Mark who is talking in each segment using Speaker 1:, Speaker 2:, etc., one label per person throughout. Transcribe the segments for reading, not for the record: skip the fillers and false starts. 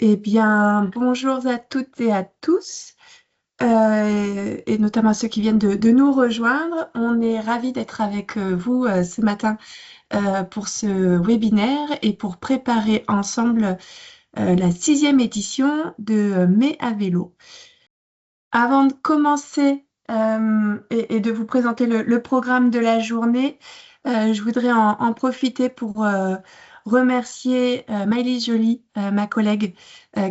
Speaker 1: Eh bien, bonjour à toutes et à tous, et notamment à ceux qui viennent de nous rejoindre. On est ravis d'être avec vous ce matin pour ce webinaire et pour préparer ensemble la 6e édition de Mai à vélo. Avant de commencer et de vous présenter le programme de la journée, je voudrais en profiter pour remercier Maëlys Joly, ma collègue,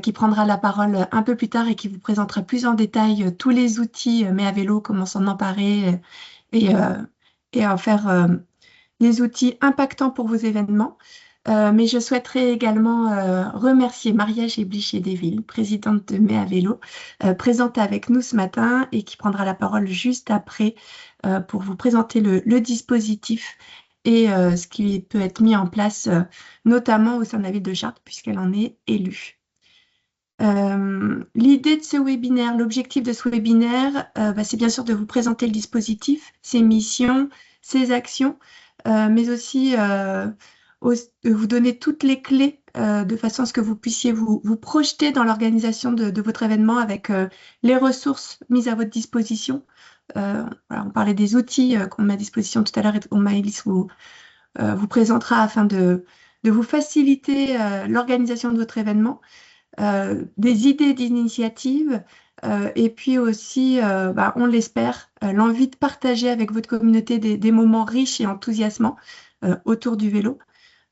Speaker 1: qui prendra la parole un peu plus tard et qui vous présentera plus en détail tous les outils Mais à vélo, comment s'en emparer et, euh, et en faire des outils impactants pour vos événements. Mais je souhaiterais également remercier Maria Géblich-Desvilles, présidente de Mai à vélo, présente avec nous ce matin et qui prendra la parole juste après pour vous présenter le dispositif et ce qui peut être mis en place, notamment au sein de la ville de Chartres, puisqu'elle en est élue. L'idée de ce webinaire, l'objectif de ce webinaire, c'est bien sûr de vous présenter le dispositif, ses missions, ses actions, mais aussi de vous donner toutes les clés de façon à ce que vous puissiez vous projeter dans l'organisation de votre événement avec les ressources mises à votre disposition. Voilà, on parlait des outils qu'on met à disposition tout à l'heure et dont Maëlys vous présentera afin de vous faciliter l'organisation de votre événement, des idées d'initiative et puis aussi, on l'espère, l'envie de partager avec votre communauté des moments riches et enthousiasmants autour du vélo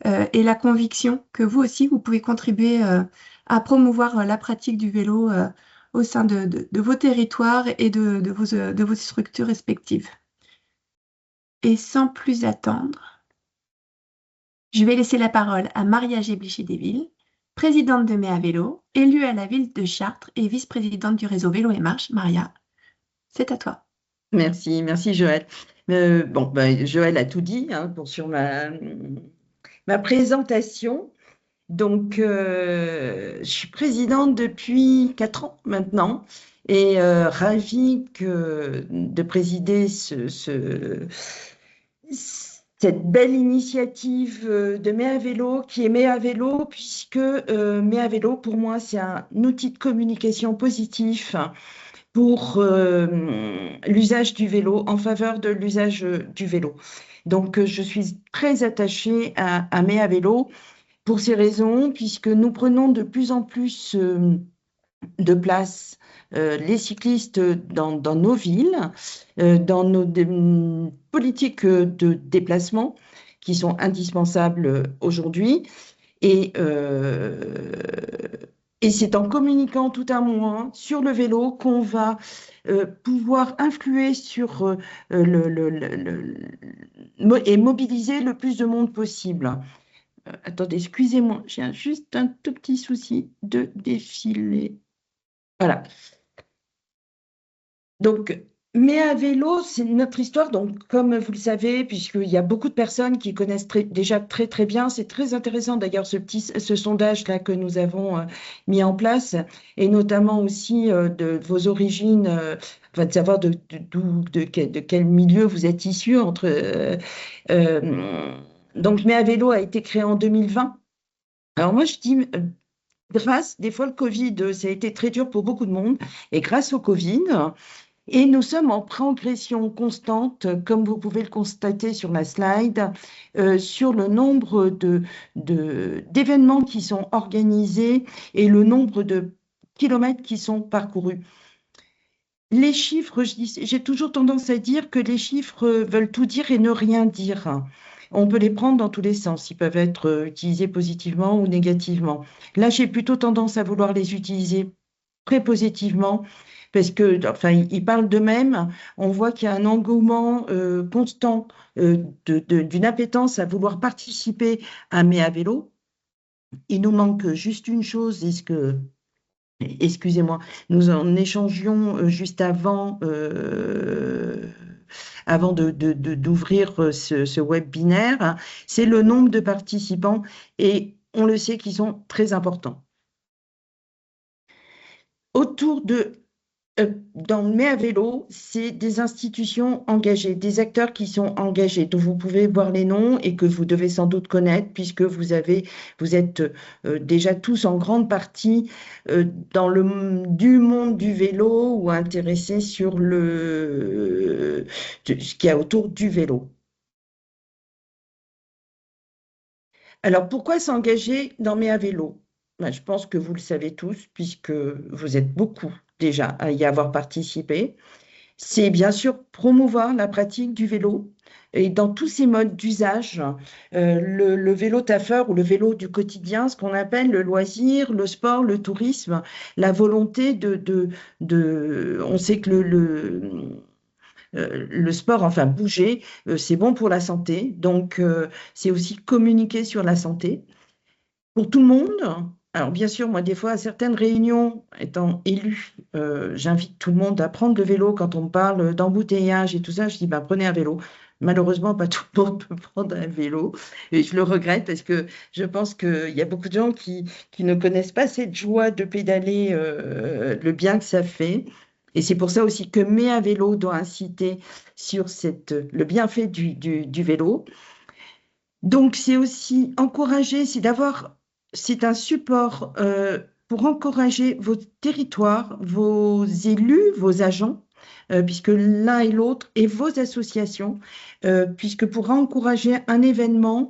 Speaker 1: et la conviction que vous aussi, vous pouvez contribuer à promouvoir la pratique du vélo au sein de vos territoires et de vos structures respectives. Et sans plus attendre, je vais laisser la parole à Maria Géblich-Desvilles, présidente de Mai à vélo, élue à la ville de Chartres et vice-présidente du réseau Vélo et Marche. Maria, c'est à toi.
Speaker 2: Merci Joël. Joël a tout dit hein, sur ma présentation. Donc, je suis présidente depuis 4 ans maintenant et ravie de présider cette belle initiative de Mai à vélo, qui est Mai à vélo, puisque Mai à vélo, pour moi, c'est un outil de communication positif pour l'usage du vélo, en faveur de l'usage du vélo. Donc, je suis très attachée à Mai à vélo pour ces raisons, puisque nous prenons de plus en plus de place les cyclistes dans nos villes, dans nos politiques de déplacement qui sont indispensables aujourd'hui. Et, euh, et c'est en communiquant tout un mois sur le vélo qu'on va pouvoir influer sur et mobiliser le plus de monde possible. Attendez, excusez-moi, j'ai juste un tout petit souci de défilé. Voilà. Donc, mais à vélo, c'est notre histoire. Donc, comme vous le savez, puisqu'il y a beaucoup de personnes qui connaissent déjà très, très bien, c'est très intéressant d'ailleurs ce sondage-là que nous avons mis en place, et notamment aussi de vos origines, enfin, de savoir de quel milieu vous êtes issus. Donc, Mais à vélo a été créé en 2020. Alors moi, je dis, des fois, le Covid, ça a été très dur pour beaucoup de monde, et grâce au Covid, et nous sommes en progression constante, comme vous pouvez le constater sur la slide, sur le nombre d'événements qui sont organisés et le nombre de kilomètres qui sont parcourus. Les chiffres, j'ai toujours tendance à dire que les chiffres veulent tout dire et ne rien dire. On peut les prendre dans tous les sens. Ils peuvent être utilisés positivement ou négativement. Là, j'ai plutôt tendance à vouloir les utiliser très positivement parce que, enfin, ils parlent d'eux-mêmes. On voit qu'il y a un engouement constant d'une appétence à vouloir participer à Mais à vélo. Il nous manque juste une chose, excusez-moi, nous en échangions juste avant d'ouvrir ce webinaire, c'est le nombre de participants et on le sait qu'ils sont très importants. Autour de Dans Mai à vélo, c'est des institutions engagées, des acteurs qui sont engagés, dont vous pouvez voir les noms et que vous devez sans doute connaître, puisque vous êtes déjà tous en grande partie dans du monde du vélo ou intéressés sur ce qu'il y a autour du vélo. Alors, pourquoi s'engager dans Mai à vélo? Ben, je pense que vous le savez tous, puisque vous êtes beaucoup déjà à y avoir participé. C'est bien sûr promouvoir la pratique du vélo et dans tous ses modes d'usage, le vélo taffeur ou le vélo du quotidien, ce qu'on appelle le loisir, le sport, le tourisme, la volonté on sait que le sport, enfin bouger, c'est bon pour la santé, donc c'est aussi communiquer sur la santé pour tout le monde. Alors, bien sûr, moi, des fois, à certaines réunions, étant élue, j'invite tout le monde à prendre le vélo quand on me parle d'embouteillage et tout ça. Je dis, bah, prenez un vélo. Malheureusement, pas tout le monde peut prendre un vélo. Et je le regrette parce que je pense qu'il y a beaucoup de gens qui ne connaissent pas cette joie de pédaler, le bien que ça fait. Et c'est pour ça aussi que Mai à vélo doit inciter sur le bienfait du vélo. Donc, c'est aussi encourager, c'est un support pour encourager vos territoires, vos élus, vos agents, puisque l'un et l'autre, et vos associations, puisque pour encourager un événement,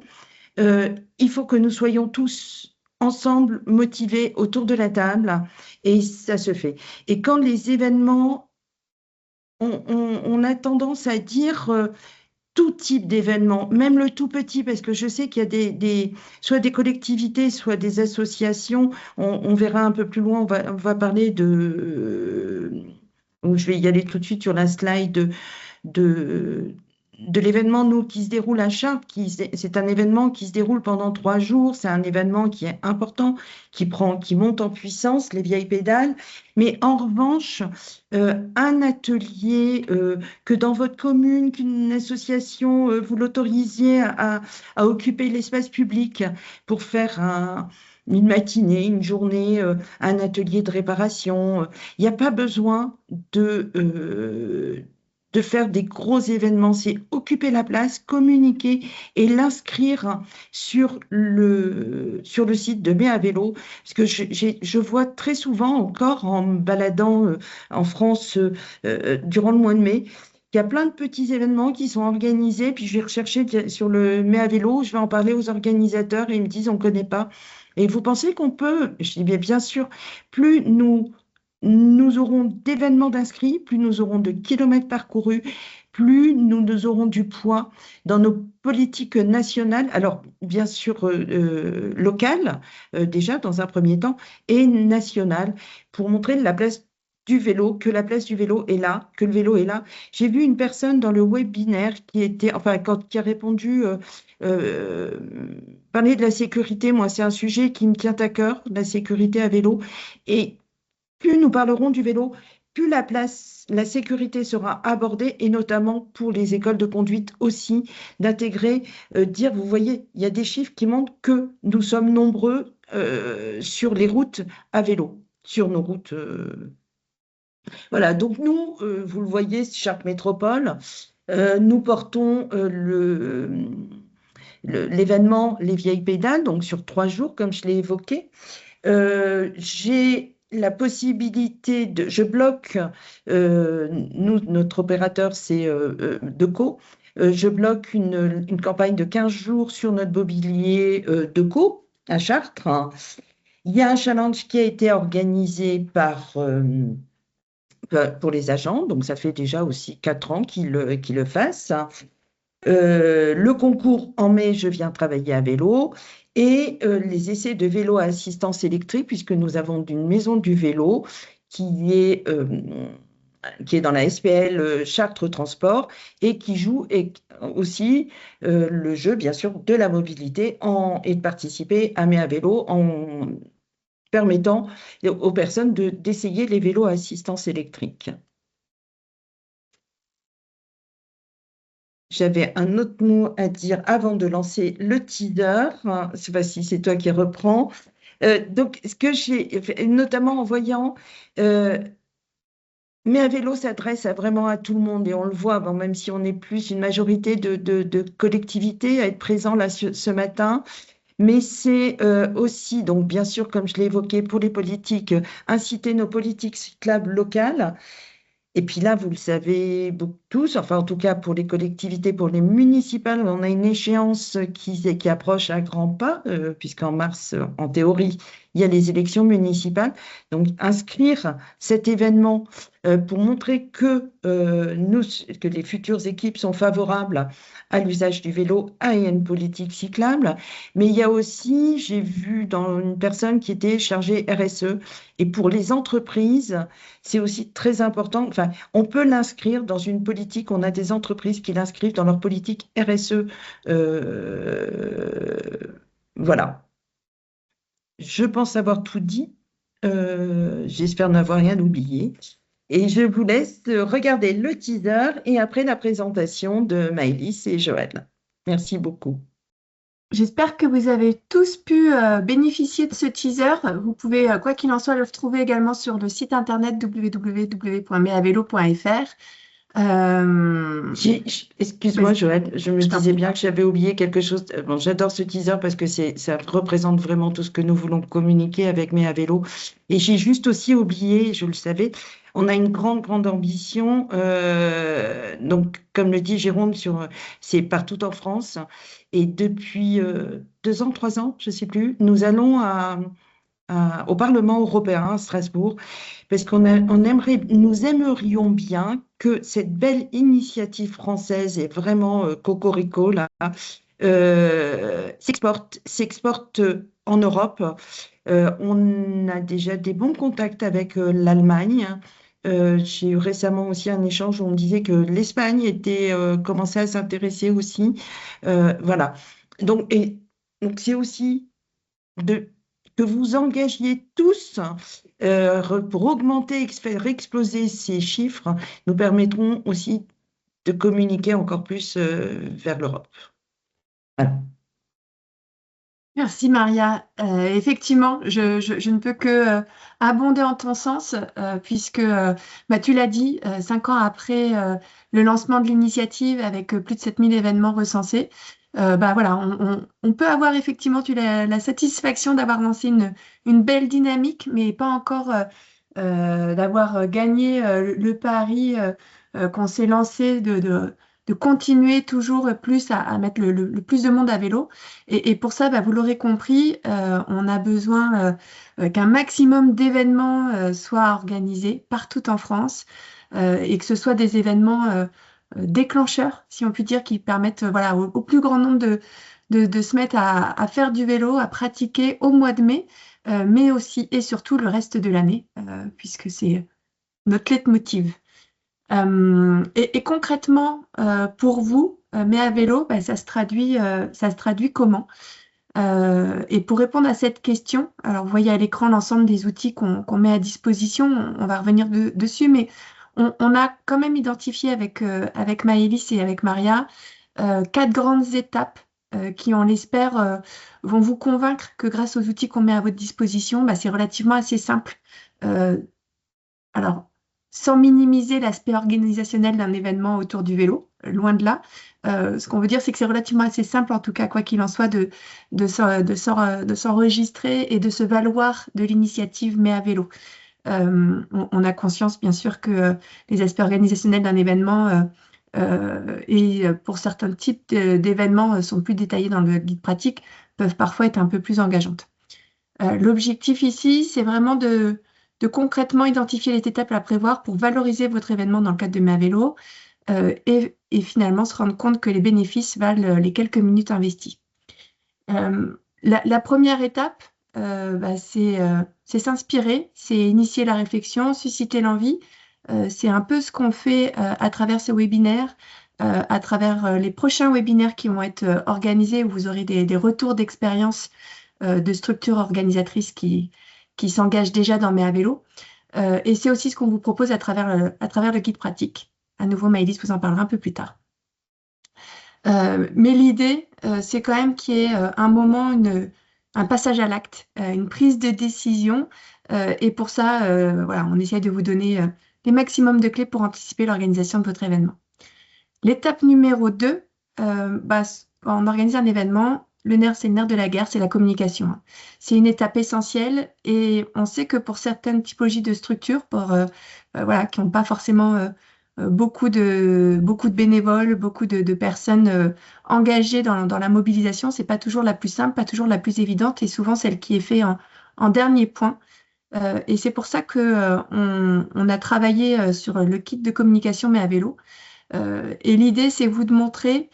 Speaker 2: il faut que nous soyons tous ensemble motivés autour de la table, et ça se fait. Et quand les événements, on a tendance à dire tout type d'événements, même le tout petit, parce que je sais qu'il y a soit des collectivités, soit des associations. On verra un peu plus loin, on va parler je vais y aller tout de suite sur la slide de, de l'événement, nous, qui se déroule à Chartres. C'est un événement qui se déroule pendant 3 jours. C'est un événement qui est important, qui monte en puissance, les vieilles pédales. Mais en revanche, un atelier que dans votre commune, qu'une association, vous l'autorisiez à occuper l'espace public pour faire une matinée, une journée, un atelier de réparation. Il n'y a pas besoin de faire des gros événements, c'est occuper la place, communiquer et l'inscrire sur le site de Mai à vélo. Parce que je vois très souvent encore en me baladant en France durant le mois de mai, il y a plein de petits événements qui sont organisés, puis je vais rechercher sur le Mai à vélo, je vais en parler aux organisateurs et ils me disent on ne connaît pas. Et vous pensez qu'on peut? Je dis bien sûr, plus nous aurons d'événements d'inscrits, plus nous aurons de kilomètres parcourus, plus nous aurons du poids dans nos politiques nationales, alors bien sûr locales, déjà dans un premier temps, et nationales, pour montrer la place du vélo, que la place du vélo est là, que le vélo est là. J'ai vu une personne dans le webinaire qui a répondu, euh, parler de la sécurité. Moi, c'est un sujet qui me tient à cœur, la sécurité à vélo. Et plus nous parlerons du vélo, plus la sécurité sera abordée, et notamment pour les écoles de conduite aussi, d'intégrer, dire, vous voyez, il y a des chiffres qui montrent que nous sommes nombreux sur les routes à vélo, sur nos routes. Voilà, donc nous, vous le voyez, Chartres Métropole, nous portons l'événement Les Vieilles Pédales, donc sur 3 jours, comme je l'ai évoqué. J'ai la possibilité je bloque, notre opérateur, c'est Deco. Je bloque une campagne de 15 jours sur notre mobilier Deco à Chartres. Il y a un challenge qui a été organisé pour les agents, donc ça fait déjà aussi 4 ans qu'ils le fassent. Le concours en mai, je viens travailler à vélo, et les essais de vélo à assistance électrique, puisque nous avons une maison du vélo qui est, euh, qui est dans la SPL Chartres Transport, et qui joue aussi le jeu, bien sûr, de la mobilité et de participer à Mai à vélo en permettant aux personnes d'essayer les vélos à assistance électrique. J'avais un autre mot à dire avant de lancer le teaser. Je ne sais pas si c'est toi qui reprends. Donc, ce que j'ai fait, notamment en voyant Mais à vélo s'adresse vraiment à tout le monde et on le voit, bon, même si on est plus une majorité de collectivités à être présents là ce matin. Mais c'est aussi, donc bien sûr, comme je l'ai évoqué pour les politiques, inciter nos politiques cyclables locales. Et puis là, vous le savez tous, enfin en tout cas pour les collectivités, pour les municipales, on a une échéance qui approche à grands pas, puisqu'en mars, en théorie, il y a les élections municipales. Donc inscrire cet événement pour montrer que les futures équipes sont favorables à l'usage du vélo, à une politique cyclable. Mais il y a aussi, j'ai vu dans une personne qui était chargée RSE, et pour les entreprises, c'est aussi très important. Enfin, on peut l'inscrire dans une politique. On a des entreprises qui l'inscrivent dans leur politique RSE. Euh, voilà. Je pense avoir tout dit. J'espère n'avoir rien oublié. Et je vous laisse regarder le teaser et après la présentation de Maëlys et Joël. Merci beaucoup.
Speaker 1: J'espère que vous avez tous pu bénéficier de ce teaser. Vous pouvez, quoi qu'il en soit, le retrouver également sur le site internet www.meavelo.fr.
Speaker 2: Excuse-moi,
Speaker 1: Vas-y,
Speaker 2: Joël, je me
Speaker 1: je t'en
Speaker 2: disais
Speaker 1: prie.
Speaker 2: bien que j'avais oublié quelque chose. Bon, j'adore ce teaser parce que ça représente vraiment tout ce que nous voulons communiquer avec Mes à vélo. Et j'ai juste aussi oublié, je le savais, on a une grande, grande ambition. Donc, comme le dit Jérôme, c'est partout en France. Et depuis 2 ans, 3 ans, je ne sais plus, nous allons au Parlement européen à Strasbourg, parce nous aimerions bien que cette belle initiative française et vraiment cocorico là, s'exporte en Europe. On a déjà des bons contacts avec l'Allemagne. J'ai eu récemment aussi un échange où on me disait que l'Espagne était commençait à s'intéresser aussi. Voilà. Donc c'est aussi de, que vous engagiez tous pour augmenter, faire exploser ces chiffres, nous permettront aussi de communiquer encore plus vers l'Europe. Voilà.
Speaker 1: Merci Maria. Effectivement, je ne peux que abonder en ton sens, puisque bah, tu l'as dit, 5 ans après le lancement de l'initiative, avec plus de 7000 événements recensés, bah, voilà, on peut avoir effectivement la satisfaction d'avoir lancé une belle dynamique, mais pas encore d'avoir gagné le pari qu'on s'est lancé de continuer toujours plus à mettre le plus de monde à vélo. Et pour ça, bah, vous l'aurez compris, on a besoin qu'un maximum d'événements soient organisés partout en France et que ce soit des événements déclencheurs, si on peut dire, qui permettent voilà, au plus grand nombre de se mettre à faire du vélo, à pratiquer au mois de mai, mais aussi et surtout le reste de l'année, puisque c'est notre leitmotiv. Et concrètement, pour vous, mais à vélo, bah, ça se traduit comment? Et pour répondre à cette question, alors vous voyez à l'écran l'ensemble des outils qu'on met à disposition, on va revenir dessus, mais on a quand même identifié avec Maëlys et avec Maria 4 grandes étapes qui, on l'espère, vont vous convaincre que grâce aux outils qu'on met à votre disposition, bah, c'est relativement assez simple. Euh, alors, sans minimiser l'aspect organisationnel d'un événement autour du vélo, loin de là, ce qu'on veut dire, c'est que c'est relativement assez simple, en tout cas, quoi qu'il en soit, de s'enregistrer et de se valoir de l'initiative Mais à vélo. On a conscience, bien sûr, que les aspects organisationnels d'un événement et pour certains types d'événements sont plus détaillés dans le guide pratique, peuvent parfois être un peu plus engageantes. L'objectif ici, c'est vraiment de concrètement identifier les étapes à prévoir pour valoriser votre événement dans le cadre de Ma Vélo et finalement se rendre compte que les bénéfices valent les quelques minutes investies. La première étape, bah, c'est s'inspirer, c'est initier la réflexion, susciter l'envie. C'est un peu ce qu'on fait à travers ce webinaire, à travers les prochains webinaires qui vont être organisés où vous aurez des retours d'expérience de structures organisatrices qui s'engagent déjà dans Mes à vélo. Et c'est aussi ce qu'on vous propose à travers le guide pratique. À nouveau, Maëlys vous en parlera un peu plus tard. Mais l'idée, c'est quand même qu'il y ait un moment, un passage à l'acte, une prise de décision. Et pour ça, voilà, on essaie de vous donner les maximums de clés pour anticiper l'organisation de votre événement. L'étape numéro 2, quand on organise un événement, c'est le nerf de la guerre, c'est la communication, hein. C'est une étape essentielle et on sait que pour certaines typologies de structures, voilà, qui n'ont pas forcément beaucoup de bénévoles, beaucoup de personnes engagées dans la mobilisation, c'est pas toujours la plus simple, pas toujours la plus évidente et souvent celle qui est faite en dernier point. Et c'est pour ça que on a travaillé sur le kit de communication mais à vélo. Et l'idée, c'est vous de montrer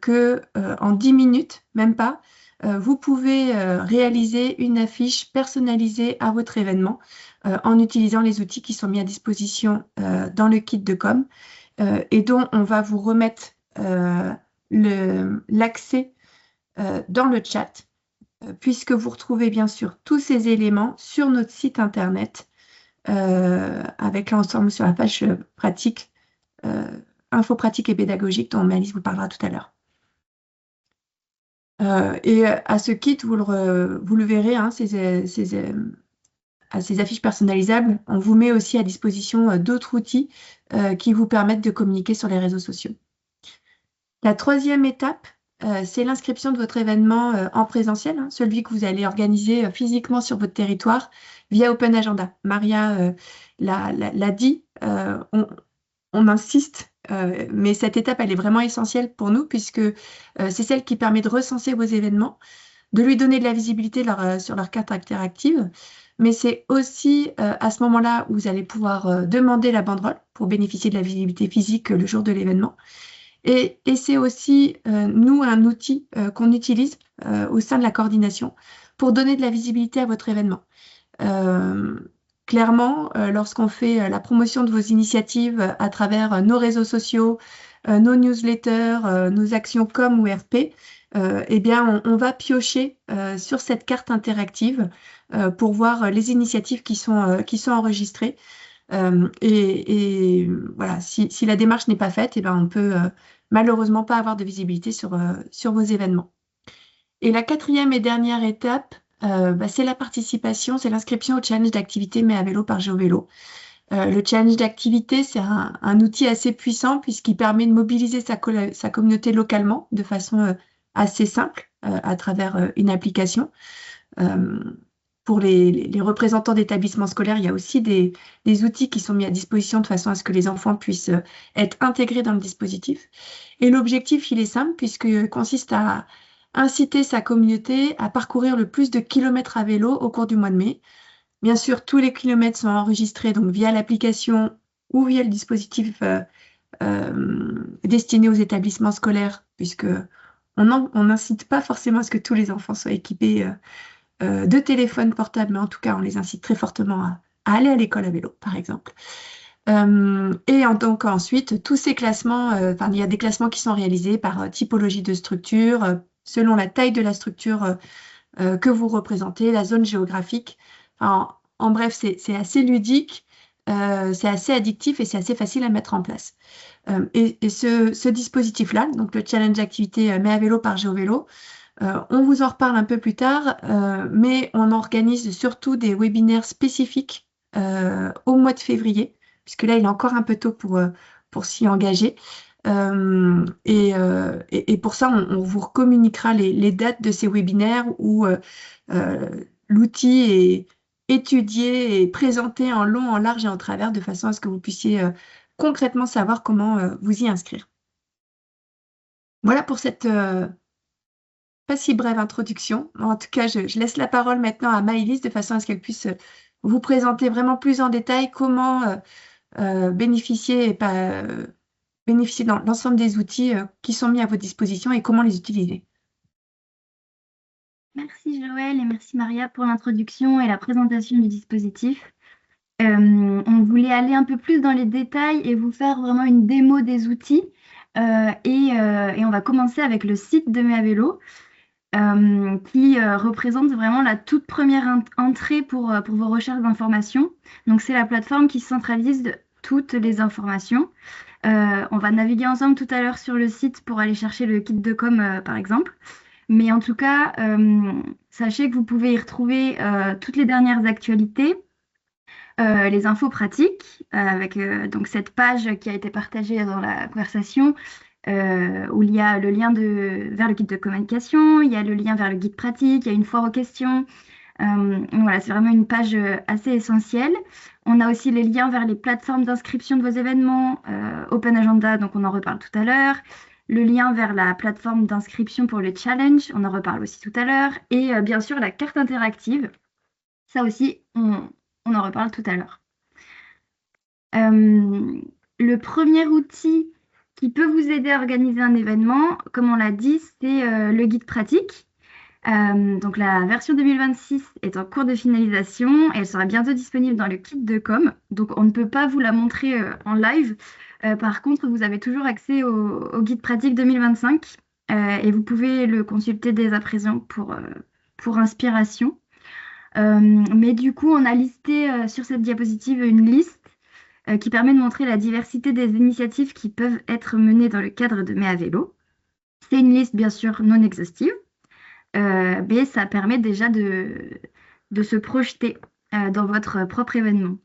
Speaker 1: que en 10 minutes, même pas, vous pouvez réaliser une affiche personnalisée à votre événement en utilisant les outils qui sont mis à disposition dans le kit de com et dont on va vous remettre l'accès dans le chat, puisque vous retrouvez bien sûr tous ces éléments sur notre site internet avec l'ensemble sur la page pratique. Info pratique et pédagogique dont Malice vous parlera tout à l'heure. Et à ce kit, vous le verrez, hein, à ces affiches personnalisables, on vous met aussi à disposition d'autres outils qui vous permettent de communiquer sur les réseaux sociaux. La troisième étape, c'est l'inscription de votre événement en présentiel, hein, celui que vous allez organiser physiquement sur votre territoire via Open Agenda. Maria l'a dit, on insiste, mais cette étape, elle est vraiment essentielle pour nous puisque c'est celle qui permet de recenser vos événements, de lui donner de la visibilité sur leur carte interactive, mais c'est aussi à ce moment-là où vous allez pouvoir demander la banderole pour bénéficier de la visibilité physique le jour de l'événement. Et c'est aussi, nous, un outil qu'on utilise au sein de la coordination pour donner de la visibilité à votre événement. Clairement, lorsqu'on fait la promotion de vos initiatives à travers nos réseaux sociaux, nos newsletters, nos actions com ou RP, eh bien, on va piocher sur cette carte interactive pour voir les initiatives qui sont enregistrées. Et voilà, si la démarche n'est pas faite, eh ben, on peut malheureusement pas avoir de visibilité sur vos événements. Et la quatrième et dernière étape, c'est la participation, c'est l'inscription au challenge d'activité mais à vélo par GeoVélo. Le challenge d'activité, c'est un outil assez puissant puisqu'il permet de mobiliser sa communauté localement de façon assez simple à travers une application. Pour les représentants d'établissements scolaires, il y a aussi des outils qui sont mis à disposition de façon à ce que les enfants puissent être intégrés dans le dispositif. Et l'objectif, il est simple puisqu'il consiste à inciter sa communauté à parcourir le plus de kilomètres à vélo au cours du mois de mai. Bien sûr, tous les kilomètres sont enregistrés donc via l'application ou via le dispositif destiné aux établissements scolaires, puisque on n'incite pas forcément à ce que tous les enfants soient équipés de téléphones portables, mais en tout cas, on les incite très fortement à aller à l'école à vélo, par exemple. Donc ensuite, tous ces classements, il y a des classements qui sont réalisés par typologie de structure, selon la taille de la structure que vous représentez, la zone géographique. En bref, c'est assez ludique, c'est assez addictif et c'est assez facile à mettre en place. Et ce dispositif-là, donc le challenge activité mais à vélo par GeoVélo, on vous en reparle un peu plus tard, mais on organise surtout des webinaires spécifiques au mois de février, puisque là, il est encore un peu tôt pour s'y engager. Et pour ça, on vous communiquera les dates de ces webinaires où l'outil est étudié et présenté en long, en large et en travers de façon à ce que vous puissiez concrètement savoir comment vous y inscrire. Voilà pour cette pas si brève introduction. En tout cas, je laisse la parole maintenant à Maëlys de façon à ce qu'elle puisse vous présenter vraiment plus en détail comment bénéficier dans l'ensemble des outils qui sont mis à votre disposition et comment les utiliser.
Speaker 3: Merci Joël et merci Maria pour l'introduction et la présentation du dispositif. On voulait aller un peu plus dans les détails et vous faire vraiment une démo des outils. Et on va commencer avec le site de Mes à Vélo, qui représente vraiment la toute première entrée pour vos recherches d'informations. Donc c'est la plateforme qui centralise toutes les informations. On va naviguer ensemble tout à l'heure sur le site pour aller chercher le kit de com par exemple. Mais en tout cas, sachez que vous pouvez y retrouver toutes les dernières actualités, les infos pratiques, avec donc cette page qui a été partagée dans la conversation, où il y a le lien vers le guide de communication, il y a le lien vers le guide pratique, il y a une foire aux questions. Voilà, c'est vraiment une page assez essentielle. On a aussi les liens vers les plateformes d'inscription de vos événements, Open Agenda, donc on en reparle tout à l'heure. Le lien vers la plateforme d'inscription pour le challenge, on en reparle aussi tout à l'heure. Et bien sûr, la carte interactive, ça aussi, on en reparle tout à l'heure. Le premier outil qui peut vous aider à organiser un événement, comme on l'a dit, c'est le guide pratique. Donc la version 2026 est en cours de finalisation et elle sera bientôt disponible dans le kit de com. Donc on ne peut pas vous la montrer en live. Par contre, vous avez toujours accès au guide pratique 2025 et vous pouvez le consulter dès à présent pour inspiration. Mais du coup, on a listé sur cette diapositive une liste qui permet de montrer la diversité des initiatives qui peuvent être menées dans le cadre de Mai à vélo. C'est une liste bien sûr non exhaustive. Mais ça permet déjà de se projeter dans votre propre événement.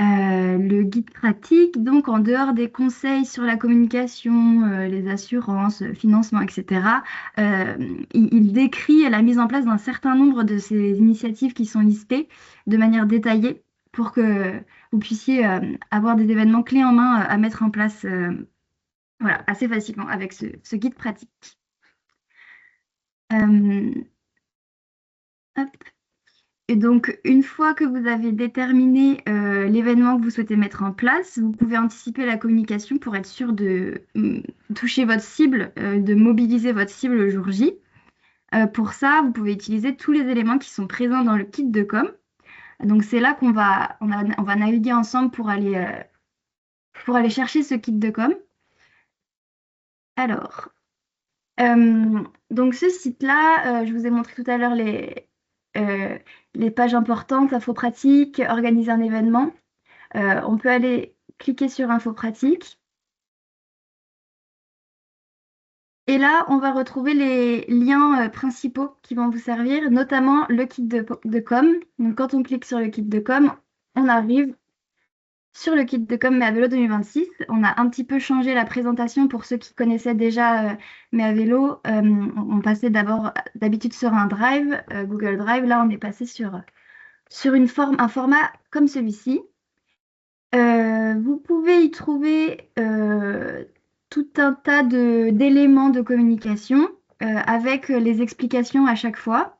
Speaker 3: Le guide pratique, donc en dehors des conseils sur la communication, les assurances, financement, etc., il décrit la mise en place d'un certain nombre de ces initiatives qui sont listées de manière détaillée pour que vous puissiez avoir des événements clés en main à mettre en place voilà, assez facilement avec ce guide pratique. Hop. Et donc, une fois que vous avez déterminé l'événement que vous souhaitez mettre en place, vous pouvez anticiper la communication pour être sûr de toucher votre cible, de mobiliser votre cible le jour J. Pour ça, vous pouvez utiliser tous les éléments qui sont présents dans le kit de com. Donc, c'est là on va naviguer ensemble pour aller chercher ce kit de com. Alors, donc ce site-là, je vous ai montré tout à l'heure les pages importantes, info pratique, organiser un événement. On peut aller cliquer sur info pratique. Et là, on va retrouver les liens principaux qui vont vous servir, notamment le kit de com. Donc quand on clique sur le kit de com, on arrive sur le kit de com Mai à vélo 2026. On a un petit peu changé la présentation pour ceux qui connaissaient déjà Mai à vélo. On passait d'habitude sur un drive, Google Drive. Là, on est passé sur un format comme celui-ci. Vous pouvez y trouver tout un tas d'éléments de communication avec les explications à chaque fois.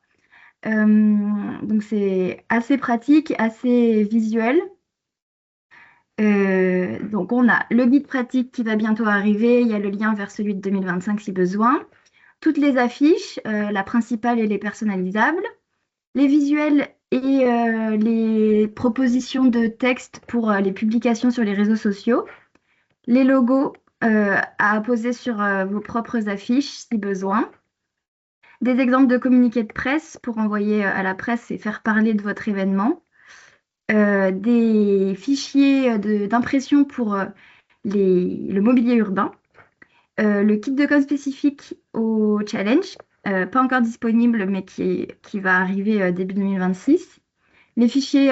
Speaker 3: Donc c'est assez pratique, assez visuel. Donc on a le guide pratique qui va bientôt arriver, il y a le lien vers celui de 2025 si besoin. Toutes les affiches, la principale et les personnalisables. Les visuels et les propositions de texte pour les publications sur les réseaux sociaux. Les logos à poser sur vos propres affiches si besoin. Des exemples de communiqués de presse pour envoyer à la presse et faire parler de votre événement. Des fichiers d'impression pour le mobilier urbain. Le kit de com spécifique au challenge, pas encore disponible, mais qui va arriver début 2026. Les fichiers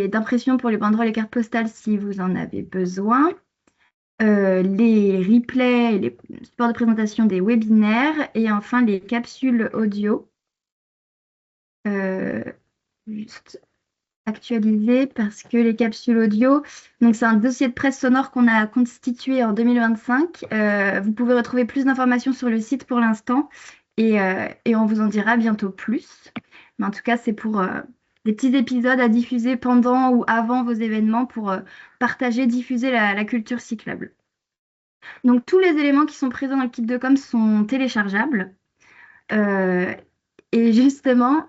Speaker 3: d'impression pour les banderoles et cartes postales si vous en avez besoin. Les replays et les supports de présentation des webinaires. Et enfin, les capsules audio. Juste actualiser parce que les capsules audio, donc c'est un dossier de presse sonore qu'on a constitué en 2025. Vous pouvez retrouver plus d'informations sur le site pour l'instant et on vous en dira bientôt plus. Mais en tout cas, c'est pour des petits épisodes à diffuser pendant ou avant vos événements pour partager, diffuser la culture cyclable. Donc tous les éléments qui sont présents dans le kit de com sont téléchargeables. Et justement,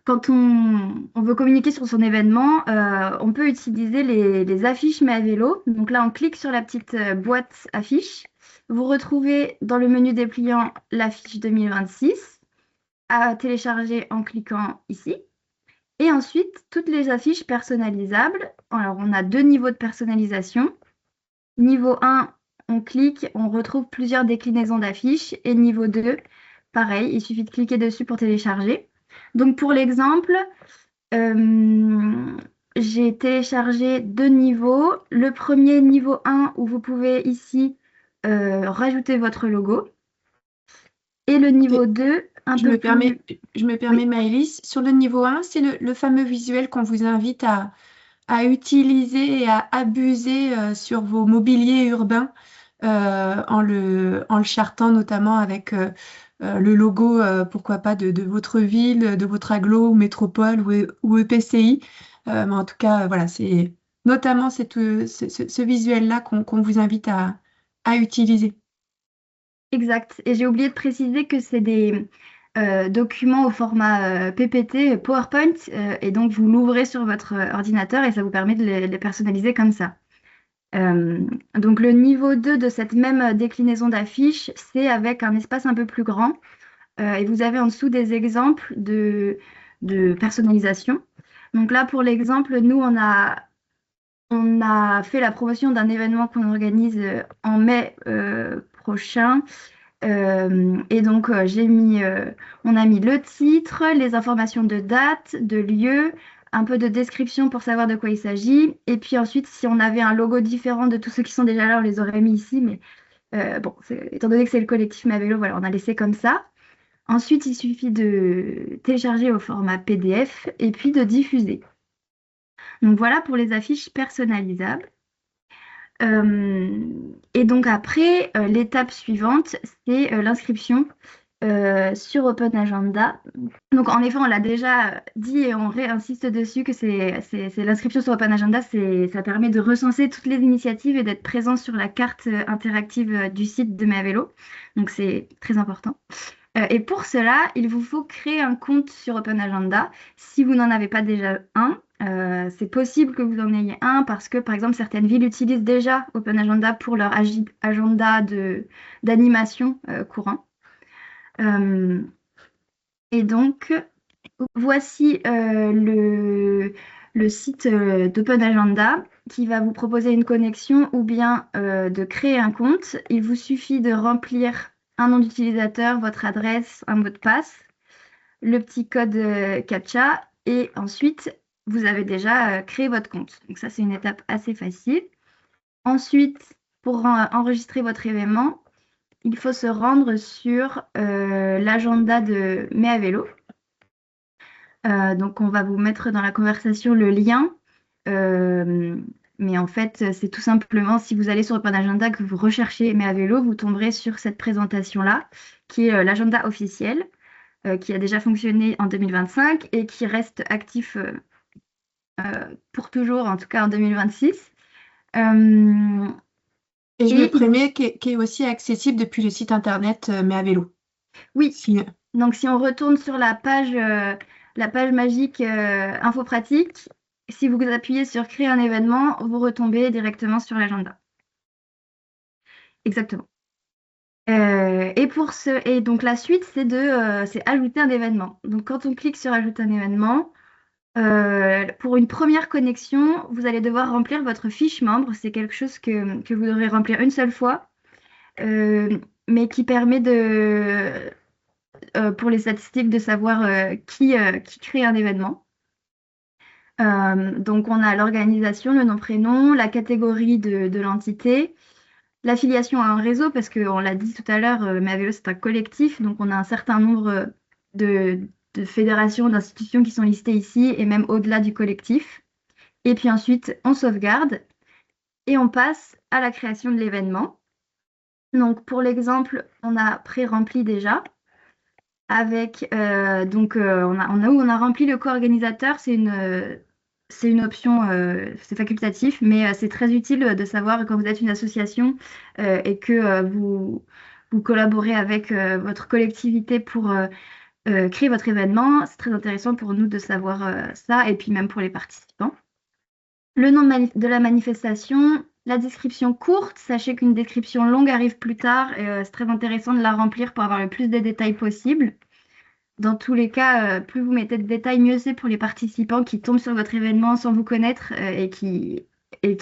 Speaker 3: quand on veut communiquer sur son événement, on peut utiliser les affiches Mai à vélo. Donc là, on clique sur la petite boîte affiche. Vous retrouvez dans le menu dépliant l'affiche 2026 à télécharger en cliquant ici. Et ensuite, toutes les affiches personnalisables. Alors, on a 2 niveaux de personnalisation. Niveau 1, on clique, on retrouve plusieurs déclinaisons d'affiches. Et niveau 2, pareil, il suffit de cliquer dessus pour télécharger. Donc pour l'exemple, Euh, j'ai téléchargé 2 niveaux. Le premier niveau 1 où vous pouvez ici rajouter votre logo. Et le niveau 2 un
Speaker 1: Je
Speaker 3: peu
Speaker 1: me
Speaker 3: plus...
Speaker 1: permets, je me
Speaker 3: Oui,
Speaker 1: permets, Maëlys, sur le niveau 1, c'est le fameux visuel qu'on vous invite à utiliser et à abuser sur vos mobiliers urbains en le chartant notamment avec le logo, pourquoi pas, de votre ville, de votre agglo ou métropole ou EPCI. Mais en tout cas, voilà, c'est notamment ce visuel-là qu'on vous invite à utiliser.
Speaker 3: exact. Et j'ai oublié de préciser que c'est des documents au format PPT, PowerPoint, et donc vous l'ouvrez sur votre ordinateur et ça vous permet de les personnaliser comme ça. Euh, donc le niveau 2 de cette même déclinaison d'affiches, c'est avec un espace un peu plus grand. Et vous avez en dessous des exemples de personnalisation. Donc là, pour l'exemple, nous, on a fait la promotion d'un événement qu'on organise en mai prochain. Et donc, on a mis le titre, les informations de date, de lieu, un peu de description pour savoir de quoi il s'agit. Et puis ensuite, si on avait un logo différent de tous ceux qui sont déjà là, on les aurait mis ici. Mais bon, étant donné que c'est le collectif Ma Vélo, voilà, on a laissé comme ça. Ensuite, il suffit de télécharger au format PDF et puis de diffuser. Donc voilà pour les affiches personnalisables. Et donc après, l'étape suivante, c'est l'inscription sur Open Agenda. Donc en effet, on l'a déjà dit et on réinsiste dessus que c'est l'inscription sur Open Agenda, ça permet de recenser toutes les initiatives et d'être présent sur la carte interactive du site de Ma Vélo. Donc c'est très important. Et pour cela, il vous faut créer un compte sur Open Agenda. Si vous n'en avez pas déjà un, c'est possible que vous en ayez un parce que, par exemple, certaines villes utilisent déjà Open Agenda pour leur agenda d'animation courant. Euh, et donc, voici le site d'Open Agenda qui va vous proposer une connexion ou bien de créer un compte. Il vous suffit de remplir un nom d'utilisateur, votre adresse, un mot de passe, le petit code CAPTCHA et ensuite vous avez déjà créé votre compte. Donc ça, c'est une étape assez facile. Ensuite, pour enregistrer votre événement, il faut se rendre sur l'agenda de Mai à vélo. Donc, on va vous mettre dans la conversation le lien. Euh, mais en fait, c'est tout simplement, si vous allez sur Open Agenda, que vous recherchez Mai à vélo, vous tomberez sur cette présentation-là, qui est l'agenda officiel, qui a déjà fonctionné en 2025 et qui reste actif pour toujours, en tout cas en 2026. Euh,
Speaker 1: Et je me
Speaker 3: et
Speaker 1: prémets qui est aussi accessible depuis le site internet Mais à vélo.
Speaker 3: oui,
Speaker 1: Si-
Speaker 3: donc si on retourne sur la page magique info pratique, si vous appuyez sur créer un événement, vous retombez directement sur l'agenda. Exactement. Et donc la suite, c'est ajouter un événement. Donc quand on clique sur ajouter un événement, pour une première connexion, vous allez devoir remplir votre fiche membre. C'est quelque chose que vous devrez remplir une seule fois, euh, mais qui permet pour les statistiques de savoir qui crée un événement. Donc, on a l'organisation, le nom, prénom, la catégorie de l'entité, l'affiliation à un réseau, parce qu'on l'a dit tout à l'heure, Mais à vélo, c'est un collectif, donc on a un certain nombre de fédérations, d'institutions qui sont listées ici, et même au-delà du collectif. Et puis ensuite, on sauvegarde et on passe à la création de l'événement. Donc, pour l'exemple, on a pré-rempli déjà. Avec on a rempli le co-organisateur, c'est une option, c'est facultatif, mais c'est très utile de savoir quand vous êtes une association et que vous collaborez avec votre collectivité pour créer votre événement. C'est très intéressant pour nous de savoir ça et puis même pour les participants. Le nom de la manifestation, la description courte, sachez qu'une description longue arrive plus tard et c'est très intéressant de la remplir pour avoir le plus de détails possible. Dans tous les cas, plus vous mettez de détails, mieux c'est pour les participants qui tombent sur votre événement sans vous connaître et qui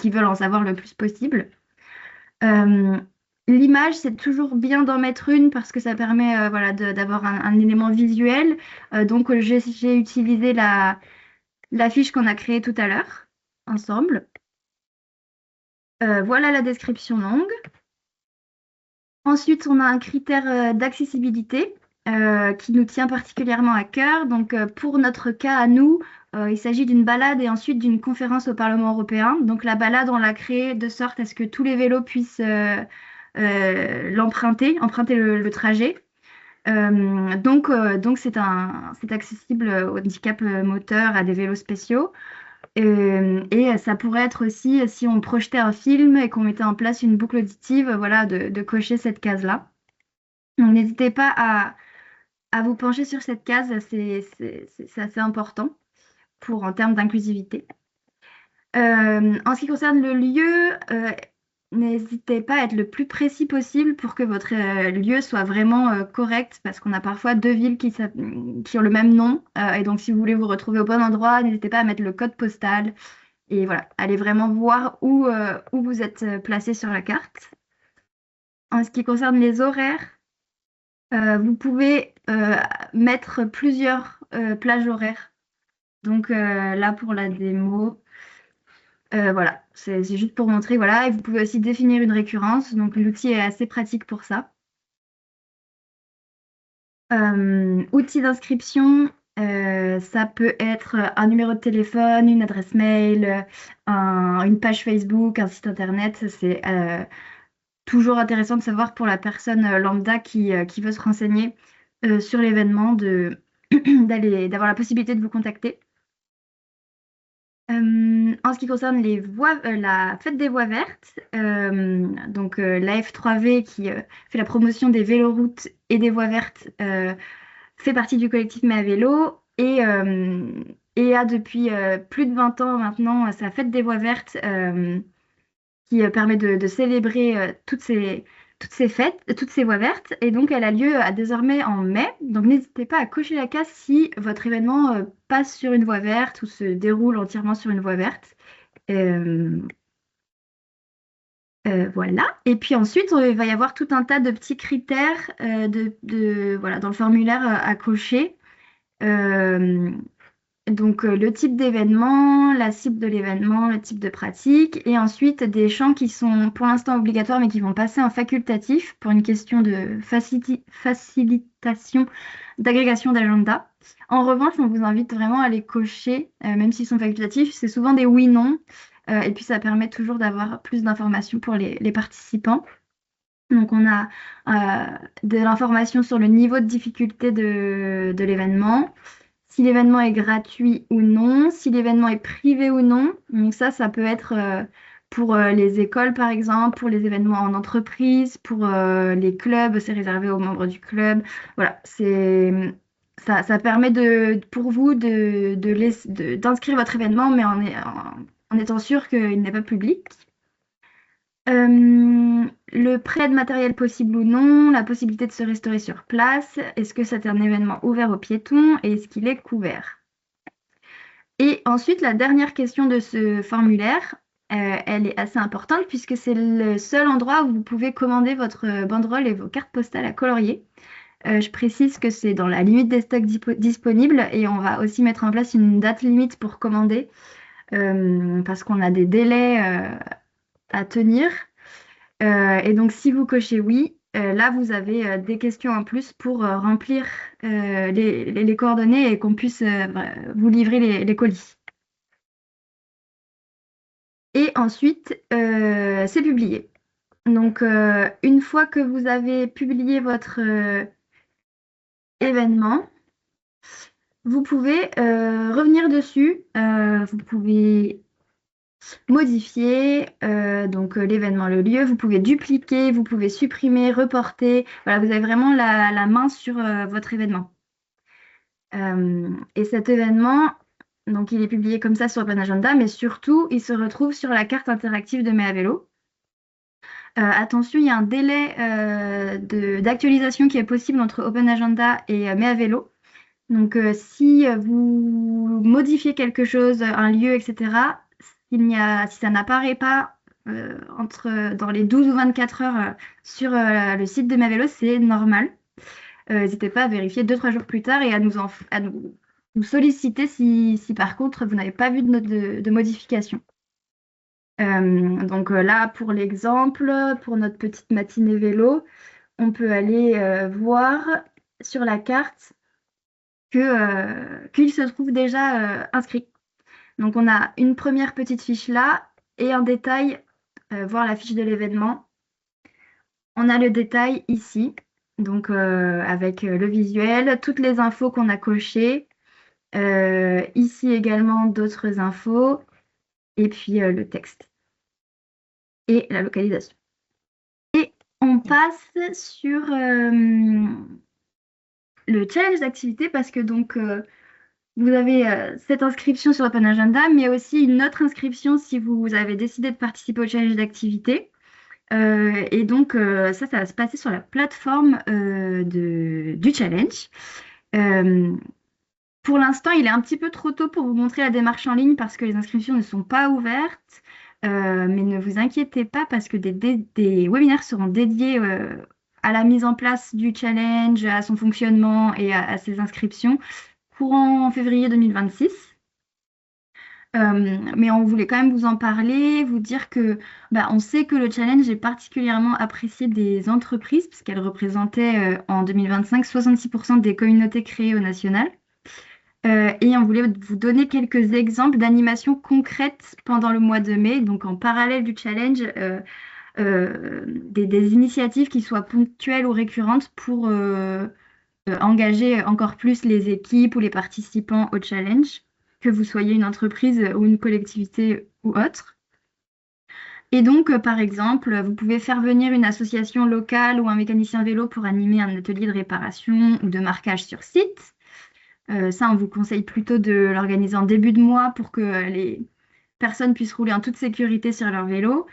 Speaker 3: veulent en savoir le plus possible. Euh, L'image, c'est toujours bien d'en mettre une parce que ça permet voilà, d'avoir un élément visuel. Donc, j'ai utilisé la fiche qu'on a créée tout à l'heure ensemble. Voilà la description longue. Ensuite, on a un critère d'accessibilité qui nous tient particulièrement à cœur. Donc, pour notre cas à nous, il s'agit d'une balade et ensuite d'une conférence au Parlement européen. Donc, la balade, on l'a créée de sorte à ce que tous les vélos puissent emprunter le trajet. Donc c'est accessible au handicap moteur, à des vélos spéciaux. Et ça pourrait être aussi, si on projetait un film et qu'on mettait en place une boucle auditive, voilà, de cocher cette case-là. Donc n'hésitez pas à vous pencher sur cette case, c'est assez important en termes d'inclusivité. En ce qui concerne le lieu, n'hésitez pas à être le plus précis possible pour que votre lieu soit vraiment correct, parce qu'on a parfois deux villes qui ont le même nom. Et donc, si vous voulez vous retrouver au bon endroit, n'hésitez pas à mettre le code postal. Et voilà, allez vraiment voir où vous êtes placé sur la carte. En ce qui concerne les horaires, vous pouvez mettre plusieurs plages horaires. Donc là, pour la démo, voilà, c'est juste pour montrer, voilà, et vous pouvez aussi définir une récurrence, donc l'outil est assez pratique pour ça. Outils d'inscription, ça peut être un numéro de téléphone, une adresse mail, une page Facebook, un site internet. C'est toujours intéressant de savoir pour la personne lambda qui veut se renseigner sur l'événement, d'avoir la possibilité de vous contacter. En ce qui concerne la fête des voies vertes, donc la F3V qui fait la promotion des véloroutes et des voies vertes fait partie du collectif Mais à vélo et a depuis plus de 20 ans maintenant sa fête des voies vertes qui permet de célébrer toutes ces fêtes, toutes ces voies vertes. Et donc, elle a lieu désormais en mai. Donc, n'hésitez pas à cocher la case si votre événement passe sur une voie verte ou se déroule entièrement sur une voie verte. Euh, voilà. Et puis ensuite, il va y avoir tout un tas de petits critères voilà, dans le formulaire à cocher. Euh, donc, le type d'événement, la cible de l'événement, le type de pratique, et ensuite des champs qui sont pour l'instant obligatoires, mais qui vont passer en facultatif pour une question de facilitation d'agrégation d'agenda. En revanche, on vous invite vraiment à les cocher, même s'ils sont facultatifs. C'est souvent des oui-non, et puis ça permet toujours d'avoir plus d'informations pour les participants. Donc, on a de l'information sur le niveau de difficulté de l'événement, si l'événement est gratuit ou non, si l'événement est privé ou non. Donc ça peut être pour les écoles, par exemple, pour les événements en entreprise, pour les clubs, c'est réservé aux membres du club. Voilà, ça permet pour vous d'inscrire votre événement, mais en étant sûr qu'il n'est pas public. Le prêt de matériel possible ou non, la possibilité de se restaurer sur place, est-ce que c'est un événement ouvert aux piétons et est-ce qu'il est couvert? Et ensuite, la dernière question de ce formulaire, elle est assez importante puisque c'est le seul endroit où vous pouvez commander votre banderole et vos cartes postales à colorier. Je précise que c'est dans la limite des stocks disponibles et on va aussi mettre en place une date limite pour commander parce qu'on a des délais à tenir. Et donc, si vous cochez oui, là, vous avez des questions en plus pour remplir les coordonnées et qu'on puisse vous livrer les colis. Et ensuite, c'est publié. Donc, une fois que vous avez publié votre événement, vous pouvez revenir dessus. Vous pouvez modifier donc l'événement, le lieu. Vous pouvez dupliquer, vous pouvez supprimer, reporter. Voilà, vous avez vraiment la main sur votre événement. Et cet événement, donc il est publié comme ça sur Open Agenda, mais surtout, il se retrouve sur la carte interactive de Mais à vélo. Attention, il y a un délai d'actualisation qui est possible entre Open Agenda et Mais à vélo. Donc, si vous modifiez quelque chose, un lieu, etc., si ça n'apparaît pas dans les 12 ou 24 heures sur le site de Ma Vélo, c'est normal. N'hésitez pas à vérifier 2-3 jours plus tard et à nous nous solliciter si par contre vous n'avez pas vu de modification. Donc là, pour l'exemple, pour notre petite matinée vélo, on peut aller voir sur la carte qu'il se trouve déjà inscrit. Donc on a une première petite fiche là et en détail, voir la fiche de l'événement. On a le détail ici, donc avec le visuel, toutes les infos qu'on a cochées. Ici également d'autres infos et puis le texte et la localisation. Et on passe sur le challenge d'activité parce que donc vous avez cette inscription sur Open Agenda, mais aussi une autre inscription si vous avez décidé de participer au challenge d'activité. Et donc ça va se passer sur la plateforme du challenge. Euh, pour l'instant, il est un petit peu trop tôt pour vous montrer la démarche en ligne parce que les inscriptions ne sont pas ouvertes. Mais ne vous inquiétez pas parce que des webinaires seront dédiés à la mise en place du challenge, à son fonctionnement et à ses inscriptions courant février 2026. Mais on voulait quand même vous en parler, vous dire que on sait que le challenge est particulièrement apprécié des entreprises parce qu'elle représentait en 2025 66% des communautés créées au national. Et on voulait vous donner quelques exemples d'animations concrètes pendant le mois de mai, donc en parallèle du challenge, des initiatives qui soient ponctuelles ou récurrentes pour engager encore plus les équipes ou les participants au challenge, que vous soyez une entreprise ou une collectivité ou autre. Et donc, par exemple, vous pouvez faire venir une association locale ou un mécanicien vélo pour animer un atelier de réparation ou de marquage sur site. Ça, on vous conseille plutôt de l'organiser en début de mois pour que les personnes puissent rouler en toute sécurité sur leur vélo.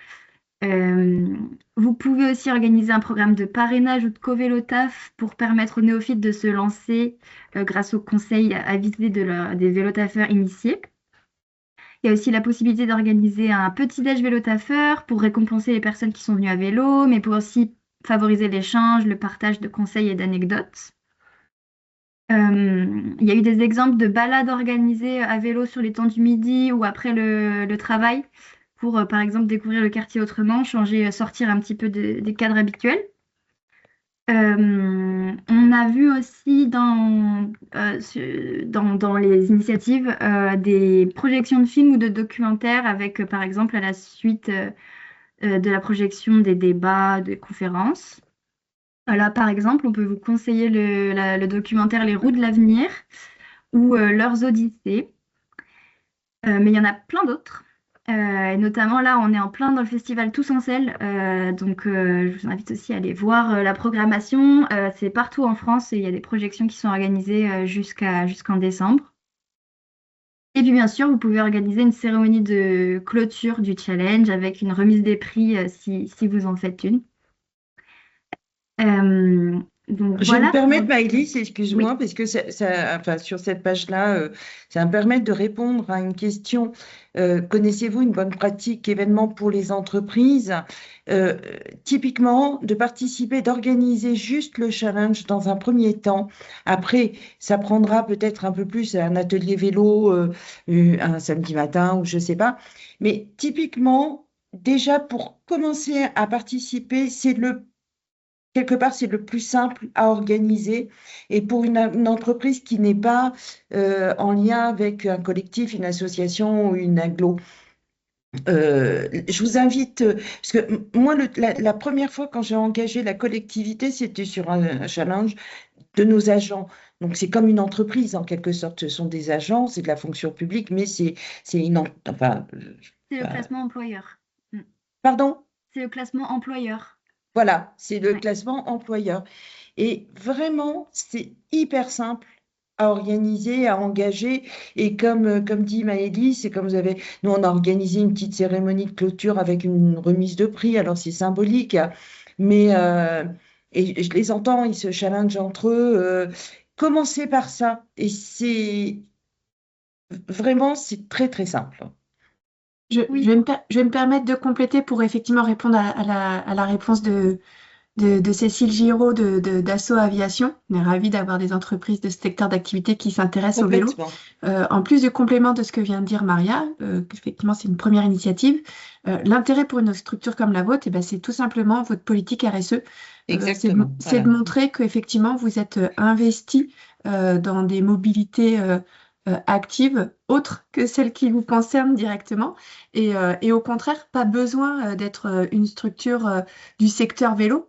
Speaker 3: Vous pouvez aussi organiser un programme de parrainage ou de co-vélo taf pour permettre aux néophytes de se lancer grâce aux conseils avisés des vélotafeurs initiés. Il y a aussi la possibilité d'organiser un petit-déj vélotafeur pour récompenser les personnes qui sont venues à vélo, mais pour aussi favoriser l'échange, le partage de conseils et d'anecdotes. Il y a eu des exemples de balades organisées à vélo sur les temps du midi ou après le travail pour, par exemple, découvrir le quartier autrement, changer, sortir un petit peu des cadres habituels. On a vu aussi dans les initiatives des projections de films ou de documentaires avec, par exemple, à la suite de la projection des débats, des conférences. Là, par exemple, on peut vous conseiller le documentaire Les roues de l'avenir ou Leurs Odyssées. Mais il y en a plein d'autres. Et notamment là, on est en plein dans le festival Tous en Selle. Donc, je vous invite aussi à aller voir la programmation. C'est partout en France et il y a des projections qui sont organisées jusqu'en décembre. Et puis, bien sûr, vous pouvez organiser une cérémonie de clôture du challenge avec une remise des prix si vous en faites une. Donc
Speaker 2: Je vais me
Speaker 3: voilà.
Speaker 2: permettre, Maëlys,
Speaker 3: Oui.
Speaker 2: excuse-moi, parce que enfin, sur cette page-là, ça va me permettre de répondre à une question. Connaissez-vous une bonne pratique événement pour les entreprises? Euh, Typiquement, de participer, d'organiser juste le challenge dans un premier temps. Après, ça prendra peut-être un peu plus un atelier vélo un samedi matin ou je sais pas. Mais typiquement, déjà pour commencer à participer, quelque part, c'est le plus simple à organiser. Et pour une entreprise qui n'est pas en lien avec un collectif, une association ou une agglo, je vous invite, parce que moi, la première fois quand j'ai engagé la collectivité, c'était sur un challenge de nos agents. Donc, c'est comme une entreprise, en quelque sorte. Ce sont des agents, c'est de la fonction publique, mais c'est enfin,
Speaker 3: C'est le
Speaker 2: enfin,
Speaker 3: classement employeur. Mm.
Speaker 2: pardon?
Speaker 3: C'est le classement employeur.
Speaker 2: Voilà, c'est le
Speaker 3: Ouais.
Speaker 2: classement employeur. Et vraiment, c'est hyper simple à organiser, à engager. Et comme dit Maëlys, c'est comme nous, on a organisé une petite cérémonie de clôture avec une remise de prix. Alors, c'est symbolique, hein, mais et je les entends, ils se challengent entre eux. Commencez par ça. Et c'est très, très simple.
Speaker 1: Je
Speaker 3: Oui.
Speaker 1: vais je vais me permettre de compléter pour effectivement répondre à la réponse de Cécile Giraud d'Asso Aviation. On est ravis d'avoir des entreprises de ce secteur d'activité qui s'intéressent au vélo.
Speaker 2: Complètement.
Speaker 1: En plus du complément de ce que vient de dire Maria, effectivement c'est une première initiative, l'intérêt pour une structure comme la vôtre, eh ben, c'est tout simplement votre politique RSE.
Speaker 2: Exactement.
Speaker 1: C'est de
Speaker 2: Voilà.
Speaker 1: montrer qu'effectivement vous êtes investi dans des mobilités actives autres que celles qui vous concernent directement et au contraire pas besoin d'être une structure du secteur vélo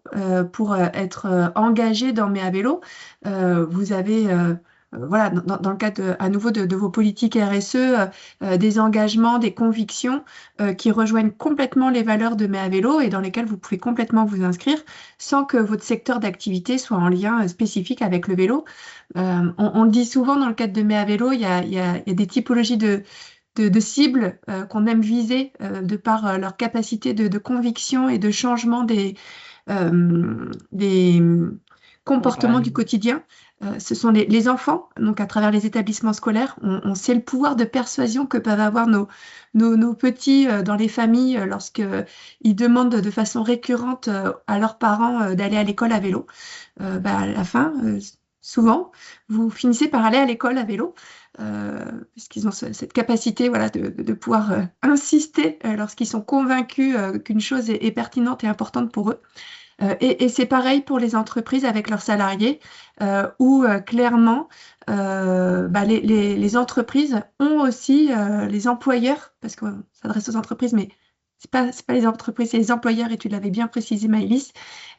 Speaker 1: pour être engagé dans Mes à vélo. Vous avez voilà, dans le cadre à nouveau de vos politiques RSE, des engagements, des convictions qui rejoignent complètement les valeurs de Mes à vélo et dans lesquelles vous pouvez complètement vous inscrire sans que votre secteur d'activité soit en lien spécifique avec le vélo. On le dit souvent dans le cadre de Mes à vélo, il y a des typologies de cibles qu'on aime viser de par leur capacité de conviction et de changement des comportements du quotidien. Ce sont les enfants, donc à travers les établissements scolaires, on sait le pouvoir de persuasion que peuvent avoir nos petits dans les familles lorsqu'ils demandent de façon récurrente à leurs parents d'aller à l'école à vélo. À la fin, souvent, vous finissez par aller à l'école à vélo, puisqu'ils ont cette capacité voilà, de pouvoir insister lorsqu'ils sont convaincus qu'une chose est pertinente et importante pour eux. Et c'est pareil pour les entreprises avec leurs salariés, où clairement, les entreprises ont aussi les employeurs, parce qu'on s'adresse aux entreprises, mais c'est pas les entreprises, c'est les employeurs, et tu l'avais bien précisé, Maëlys,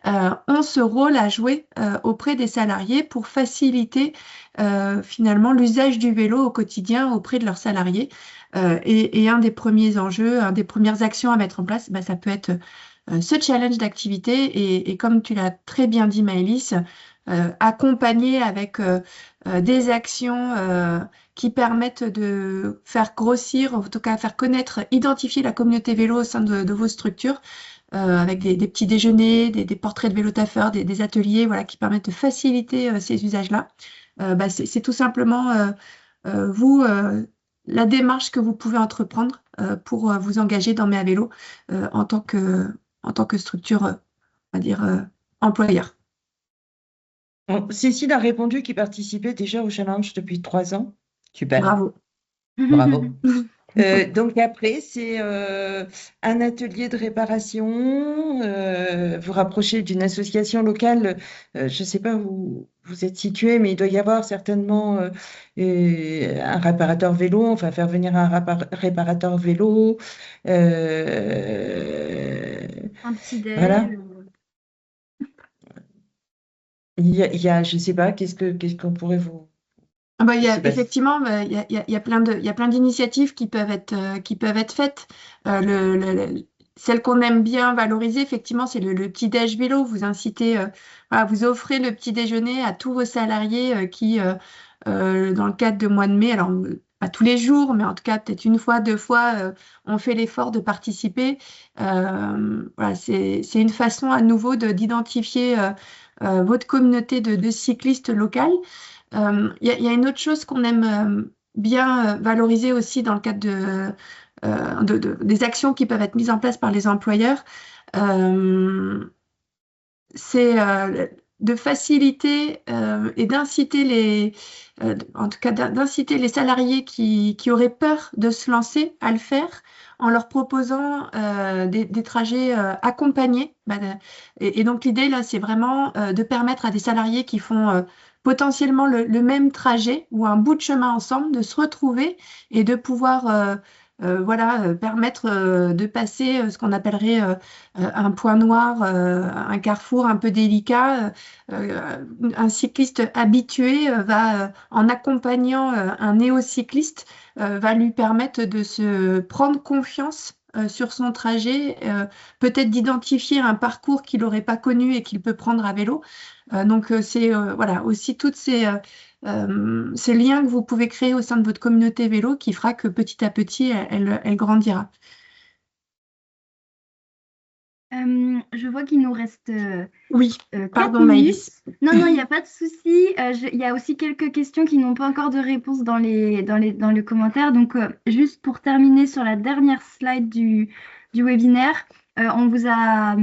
Speaker 1: ont ce rôle à jouer auprès des salariés pour faciliter finalement l'usage du vélo au quotidien auprès de leurs salariés. Et un des premiers enjeux, un des premières actions à mettre en place, ça peut être ce challenge d'activité et comme tu l'as très bien dit Maëlys, accompagner avec des actions qui permettent de faire grossir, en tout cas faire connaître, identifier la communauté vélo au sein de vos structures, avec des petits déjeuners, des portraits de vélotaffeurs, des ateliers voilà, qui permettent de faciliter ces usages-là. C'est tout simplement la démarche que vous pouvez entreprendre pour vous engager dans Mes à vélo en tant que structure, on va dire, employeur.
Speaker 2: Bon, Cécile a répondu qu'il participait déjà au challenge depuis 3 ans. Super.
Speaker 1: Bravo.
Speaker 2: Bravo. Donc après, c'est un atelier de réparation. Vous rapprochez d'une association locale. Je ne sais pas où vous êtes situé, mais il doit y avoir certainement un réparateur vélo. Enfin, faire venir un réparateur vélo.
Speaker 3: Un petit déj.
Speaker 2: Voilà. Je ne sais pas, qu'est-ce qu'on pourrait vous.
Speaker 1: Effectivement, il y a plein d'initiatives qui peuvent être faites. Celle qu'on aime bien valoriser, effectivement, c'est le petit-déj vélo. Vous incitez, voilà, vous offrez le petit déjeuner à tous vos salariés qui, dans le cadre de mois de mai, alors pas tous les jours, mais en tout cas peut-être une fois, 2 fois, on fait l'effort de participer. Voilà, c'est une façon à nouveau d'identifier votre communauté de cyclistes locales. Il y a une autre chose qu'on aime bien valoriser aussi dans le cadre des actions qui peuvent être mises en place par les employeurs. C'est de faciliter et d'inciter en tout cas d'inciter les salariés qui auraient peur de se lancer à le faire en leur proposant des trajets accompagnés. Et donc l'idée là, c'est vraiment de permettre à des salariés qui font potentiellement le même trajet ou un bout de chemin ensemble, de se retrouver et de pouvoir permettre de passer ce qu'on appellerait un point noir, un carrefour un peu délicat. Un cycliste habitué va, en accompagnant un néocycliste, va lui permettre de se prendre confiance sur son trajet, peut-être d'identifier un parcours qu'il n'aurait pas connu et qu'il peut prendre à vélo. Donc c'est voilà, aussi toutes ces liens que vous pouvez créer au sein de votre communauté vélo qui fera que petit à petit, elle grandira.
Speaker 3: Je vois qu'il nous reste
Speaker 1: Oui,
Speaker 3: 4
Speaker 1: pardon
Speaker 3: minutes.
Speaker 1: Maëlys.
Speaker 3: Non, il n'y a pas de souci. Il y a aussi quelques questions qui n'ont pas encore de réponse dans les commentaires. Donc, juste pour terminer sur la dernière slide du webinaire, on vous a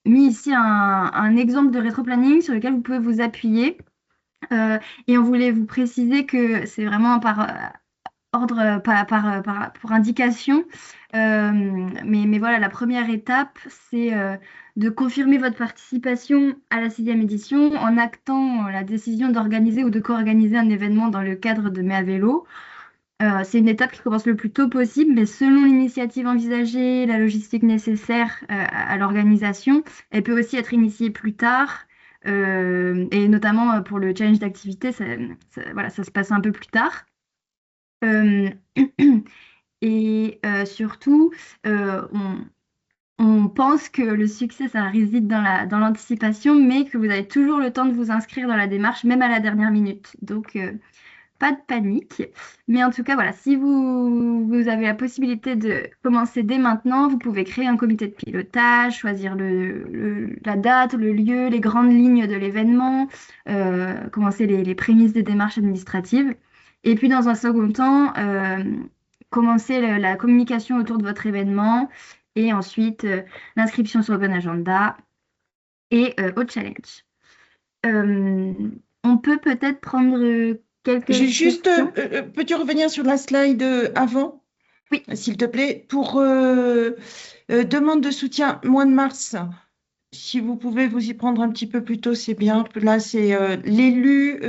Speaker 3: mis ici un exemple de rétroplanning sur lequel vous pouvez vous appuyer. Et on voulait vous préciser que c'est vraiment par ordre, pour indication. Mais voilà, la première étape, c'est de confirmer votre participation à la sixième édition en actant la décision d'organiser ou de co-organiser un événement dans le cadre de Mai à vélo. C'est une étape qui commence le plus tôt possible, mais selon l'initiative envisagée, la logistique nécessaire à l'organisation, elle peut aussi être initiée plus tard. Et notamment pour le challenge d'activité, voilà, ça se passe un peu plus tard. Euh, et surtout, on pense que le succès, ça réside dans l'anticipation, mais que vous avez toujours le temps de vous inscrire dans la démarche, même à la dernière minute. Donc, pas de panique. Mais en tout cas, voilà, si vous avez la possibilité de commencer dès maintenant, vous pouvez créer un comité de pilotage, choisir la date, le lieu, les grandes lignes de l'événement, commencer les prémices des démarches administratives. Et puis, dans un second temps, commencer la communication autour de votre événement et ensuite l'inscription sur Open Agenda et au challenge. Euh, on peut peut-être prendre
Speaker 2: J'ai
Speaker 3: quelques
Speaker 2: juste,
Speaker 3: questions.
Speaker 2: peux-tu revenir sur la slide avant,
Speaker 3: Oui,
Speaker 2: s'il te plaît, pour demande de soutien mois de mars. Si vous pouvez vous y prendre un petit peu plus tôt, c'est bien. Là, c'est l'élu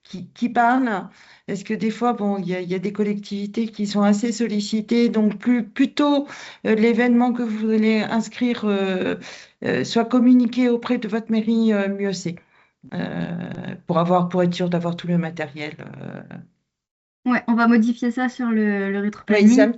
Speaker 2: qui parle. Parce que des fois, bon, il y a des collectivités qui sont assez sollicitées. Donc, plus tôt l'événement que vous voulez inscrire soit communiqué auprès de votre mairie, mieux c'est. Pour être sûr d'avoir tout le matériel.
Speaker 3: ouais, on va modifier ça sur le
Speaker 2: Oui, c'est
Speaker 3: rétroplanning.
Speaker 2: un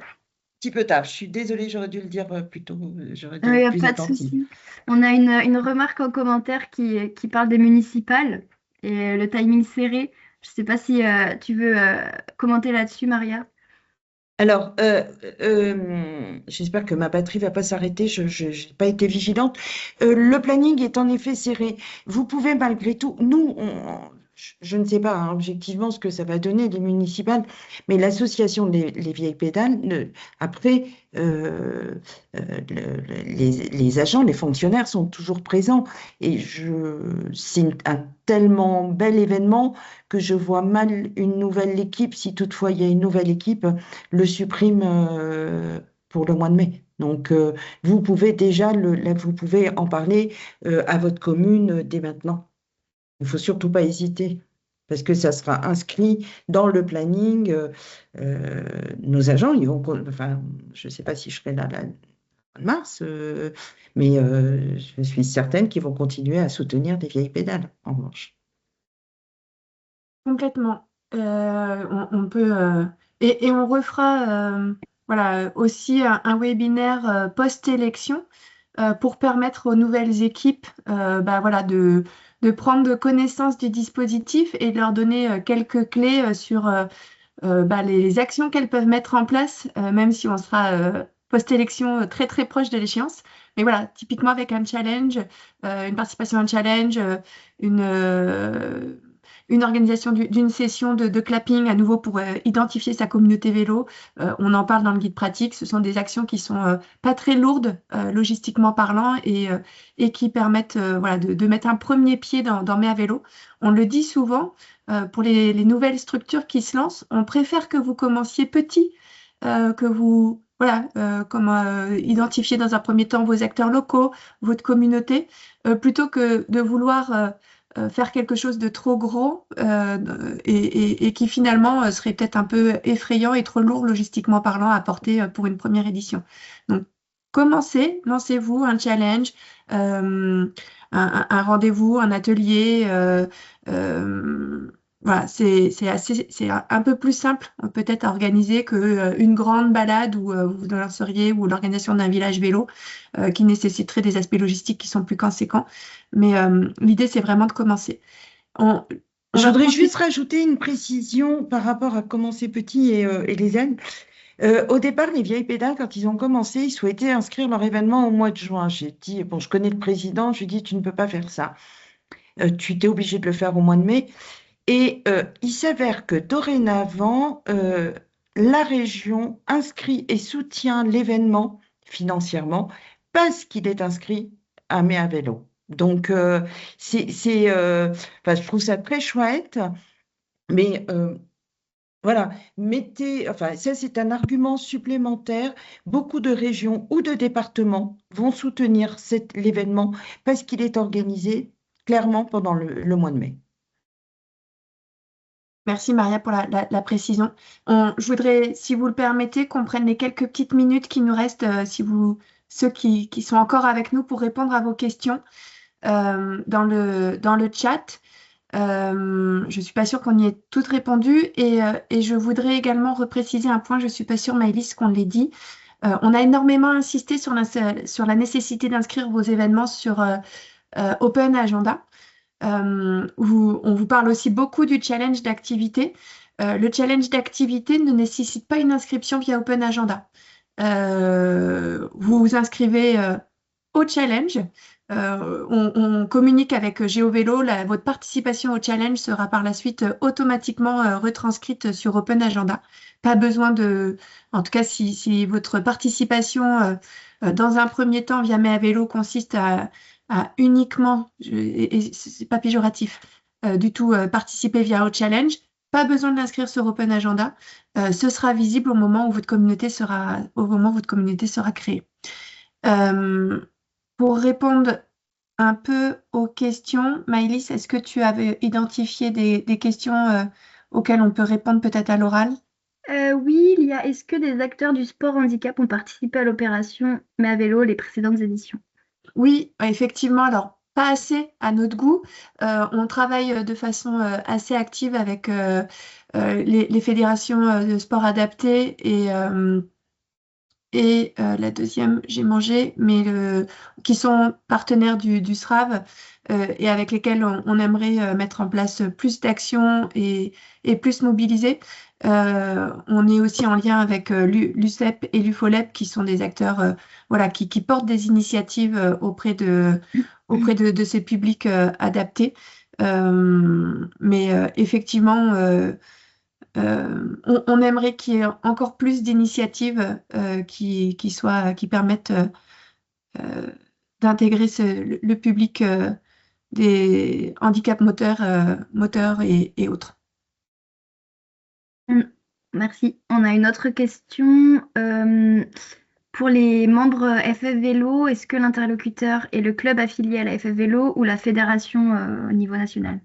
Speaker 2: petit peu tard. Je suis désolée, j'aurais dû le dire plus tôt. J'aurais dû
Speaker 3: Il n'y
Speaker 2: être
Speaker 3: a
Speaker 2: plus
Speaker 3: pas de
Speaker 2: attentive.
Speaker 3: souci. On a une remarque en commentaire qui parle des municipales et le timing serré. Je ne sais pas si tu veux commenter là-dessus, Maria.
Speaker 2: Alors, j'espère que ma batterie va pas s'arrêter. Je n'ai pas été vigilante. Le planning est en effet serré. Vous pouvez malgré tout, je ne sais pas hein, objectivement ce que ça va donner les municipales, mais l'association les Vieilles Pédales, après, les agents, les fonctionnaires sont toujours présents. Et c'est un tellement bel événement que je vois mal une nouvelle équipe, si toutefois il y a une nouvelle équipe le supprime pour le mois de mai. Donc, vous pouvez déjà vous pouvez en parler à votre commune dès maintenant. Il ne faut surtout pas hésiter parce que ça sera inscrit dans le planning. Nos agents, enfin, je ne sais pas si je serai là, en mars, mais je suis certaine qu'ils vont continuer à soutenir des vieilles pédales, en revanche.
Speaker 1: Complètement. On peut et on refera voilà aussi un webinaire post-élection pour permettre aux nouvelles équipes bah, voilà de prendre connaissance du dispositif et de leur donner quelques clés sur bah, les actions qu'elles peuvent mettre en place, même si on sera post-élection très très proche de l'échéance. Mais voilà, typiquement avec un challenge, une participation à un challenge, une, euh, une organisation d'une session de clapping à nouveau pour identifier sa communauté vélo. On en parle dans le guide pratique. Ce sont des actions qui sont pas très lourdes logistiquement parlant et qui permettent voilà, de mettre un premier pied dans Mai à vélo. On le dit souvent, pour les nouvelles structures qui se lancent, on préfère que vous commenciez petit, que vous voilà, comme identifier dans un premier temps vos acteurs locaux, votre communauté, plutôt que de vouloir faire quelque chose de trop gros et qui finalement serait peut-être un peu effrayant et trop lourd logistiquement parlant à porter pour une première édition. Donc, commencez, lancez-vous un challenge, un rendez-vous, un atelier. Voilà, c'est un peu plus simple peut-être à organiser que une grande balade où vous lanceriez ou l'organisation d'un village vélo qui nécessiterait des aspects logistiques qui sont plus conséquents. Mais l'idée, c'est vraiment de commencer. On, on
Speaker 2: Je
Speaker 1: va
Speaker 2: voudrais
Speaker 1: prendre...
Speaker 2: juste rajouter une précision par rapport à commencer petit et les aides. Au départ, les vieilles pédales, quand ils ont commencé, ils souhaitaient inscrire leur événement au mois de juin. J'ai dit, bon, je connais le président, je lui ai dit, tu ne peux pas faire ça. Tu t'es obligé de le faire au mois de mai. Et il s'avère que dorénavant, la région inscrit et soutient l'événement financièrement parce qu'il est inscrit à Mai à vélo. Donc, enfin, je trouve ça très chouette, mais voilà, enfin, ça c'est un argument supplémentaire. Beaucoup de régions ou de départements vont soutenir l'événement parce qu'il est organisé clairement pendant le mois de mai.
Speaker 1: Merci Maria pour la précision. Je voudrais, si vous le permettez, qu'on prenne les quelques petites minutes qui nous restent, ceux qui sont encore avec nous pour répondre à vos questions dans le chat. Je ne suis pas sûre qu'on y ait toutes répondu et je voudrais également repréciser un point, je ne suis pas sûre, Maëlys, qu'on l'ait dit. On a énormément insisté sur la nécessité d'inscrire vos événements sur Open Agenda, où on vous parle aussi beaucoup du challenge d'activité. Le challenge d'activité ne nécessite pas une inscription via Open Agenda. Vous vous inscrivez au challenge. On communique avec GeoVélo. Votre participation au challenge sera par la suite automatiquement retranscrite sur Open Agenda. Pas besoin en tout cas, si votre participation dans un premier temps via Mai à vélo consiste à uniquement, et c'est pas péjoratif du tout, participer via au challenge, pas besoin de l'inscrire sur Open Agenda. Ce sera visible au moment où votre communauté sera créée. Pour répondre un peu aux questions, Maëlys, est-ce que tu avais identifié des questions auxquelles on peut répondre peut-être à l'oral?
Speaker 3: Oui, est-ce que des acteurs du sport handicap ont participé à l'opération Mais à vélo les précédentes éditions?
Speaker 1: Oui, effectivement. Alors, pas assez à notre goût. On travaille de façon assez active avec les fédérations de sport adapté et la deuxième, j'ai mangé, mais qui sont partenaires du SRAV et avec lesquels on aimerait mettre en place plus d'actions et plus mobiliser. On est aussi en lien avec l'UCEP et l'UFOLEP qui sont des acteurs voilà, qui portent des initiatives auprès de ces publics adaptés. Mais effectivement, on aimerait qu'il y ait encore plus d'initiatives qui permettent euh, d'intégrer le public des handicaps moteurs et autres.
Speaker 3: Mm, Merci. On a une autre question. Pour les membres FF Vélo, est-ce que l'interlocuteur est le club affilié à la FF Vélo ou la fédération au niveau national?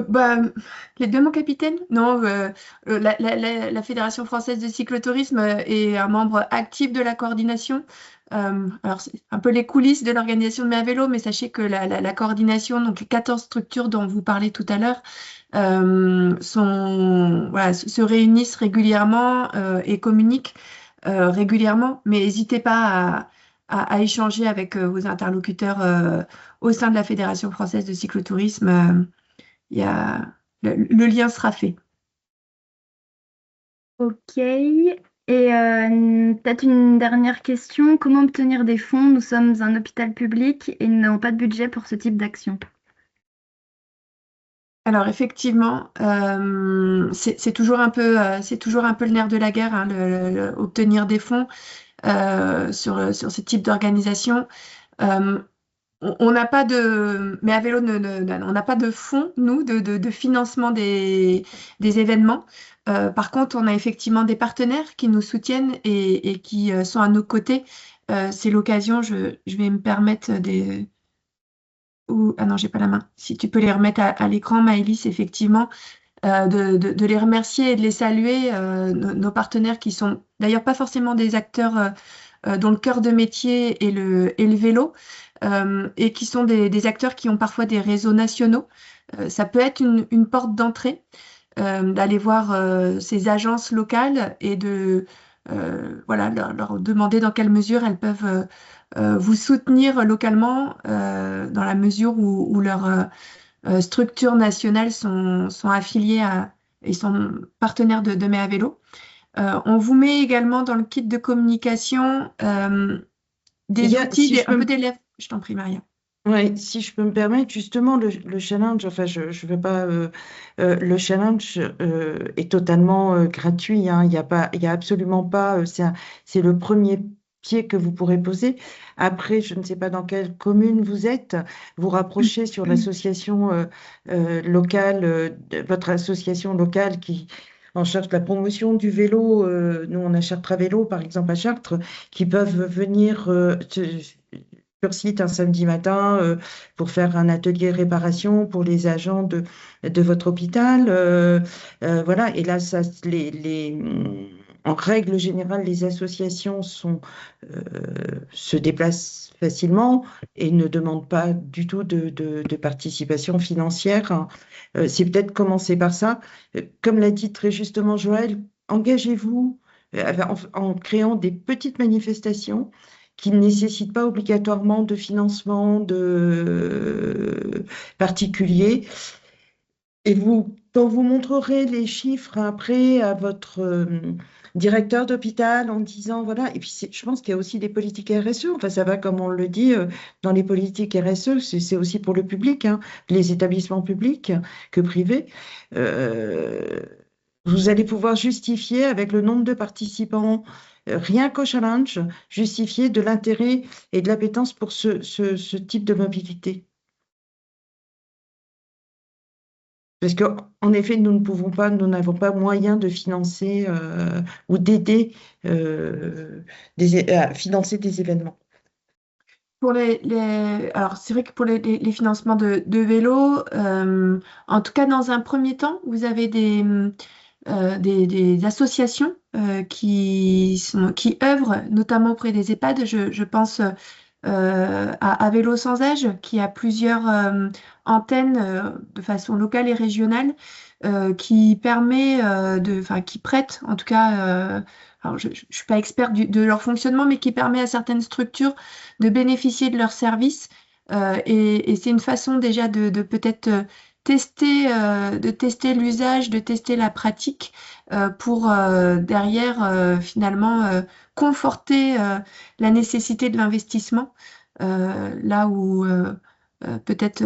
Speaker 1: Bah, les deux, mon capitaine? Non, la Fédération française de cyclotourisme est un membre actif de la coordination. Alors, c'est un peu les coulisses de l'organisation de Mai à vélo, mais sachez que la coordination, donc les 14 structures dont vous parlez tout à l'heure, voilà, se réunissent régulièrement et communiquent régulièrement, mais n'hésitez pas à échanger avec vos interlocuteurs au sein de la Fédération française de cyclotourisme. Il y a, le lien sera fait.
Speaker 3: Ok. Et peut-être une dernière question. Comment obtenir des fonds? Nous sommes un hôpital public et nous n'avons pas de budget pour ce type d'action.
Speaker 1: Alors effectivement, c'est toujours un peu, le nerf de la guerre, hein, obtenir des fonds sur ce type d'organisation. Euh, on n'a pas mais à vélo, on n'a pas de fonds, nous, de financement des événements. Par contre, on a effectivement des partenaires qui nous soutiennent et qui sont à nos côtés. C'est l'occasion, je vais me permettre ah non, j'ai pas la main. Si tu peux les remettre à l'écran, Maëlys, effectivement, de les remercier et de les saluer, nos partenaires qui sont d'ailleurs pas forcément des acteurs dont le cœur de métier est le vélo, et qui sont des acteurs qui ont parfois des réseaux nationaux. Ça peut être une porte d'entrée, d'aller voir ces agences locales et voilà, leur demander dans quelle mesure elles peuvent vous soutenir localement, dans la mesure où leurs structures nationales sont affiliées et sont partenaires de Mai à vélo. On vous met également dans le kit de communication des outils, un peu d'élèves. Je t'en prie, Maria.
Speaker 2: Oui, si je peux me permettre, justement, le challenge, enfin, je veux pas, le challenge est totalement gratuit, hein, il y a absolument pas, c'est le premier pied que vous pourrez poser. Après, je ne sais pas dans quelle commune vous êtes, vous rapprochez sur l'association locale, votre association locale qui en charge de la promotion du vélo. Nous, on a Chartres à vélo, par exemple, à Chartres, qui peuvent venir sur site un samedi matin pour faire un atelier réparation pour les agents de votre hôpital. Voilà, et là, ça, en règle générale, les associations se déplacent facilement et ne demandent pas du tout de participation financière, hein. C'est peut-être commencer par ça. Comme l'a dit très justement Joël, engagez-vous en créant des petites manifestations qui ne nécessitent pas obligatoirement de financement particulier. Et quand vous montrerez les chiffres après à votre directeur d'hôpital en disant, voilà, et puis je pense qu'il y a aussi des politiques RSE, enfin ça va comme on le dit dans les politiques RSE, c'est aussi pour le public, hein, les établissements publics que privés. Euh, Vous allez pouvoir justifier avec le nombre de participants, rien qu'au challenge, justifier de l'intérêt et de l'appétence pour ce type de mobilité. Parce qu'en effet, nous n'avons pas moyen de financer ou d'aider à financer des événements.
Speaker 1: Alors, c'est vrai que pour les financements de vélos, en tout cas, dans un premier temps, vous avez des associations qui œuvrent notamment auprès des EHPAD. Je pense à Vélo sans âge, qui a plusieurs antennes de façon locale et régionale, qui permet qui prête, en tout cas, alors je ne suis pas experte de leur fonctionnement, mais qui permet à certaines structures de bénéficier de leurs services. Et c'est une façon déjà de peut-être de tester l'usage, de tester la pratique pour derrière finalement conforter la nécessité de l'investissement là où peut-être,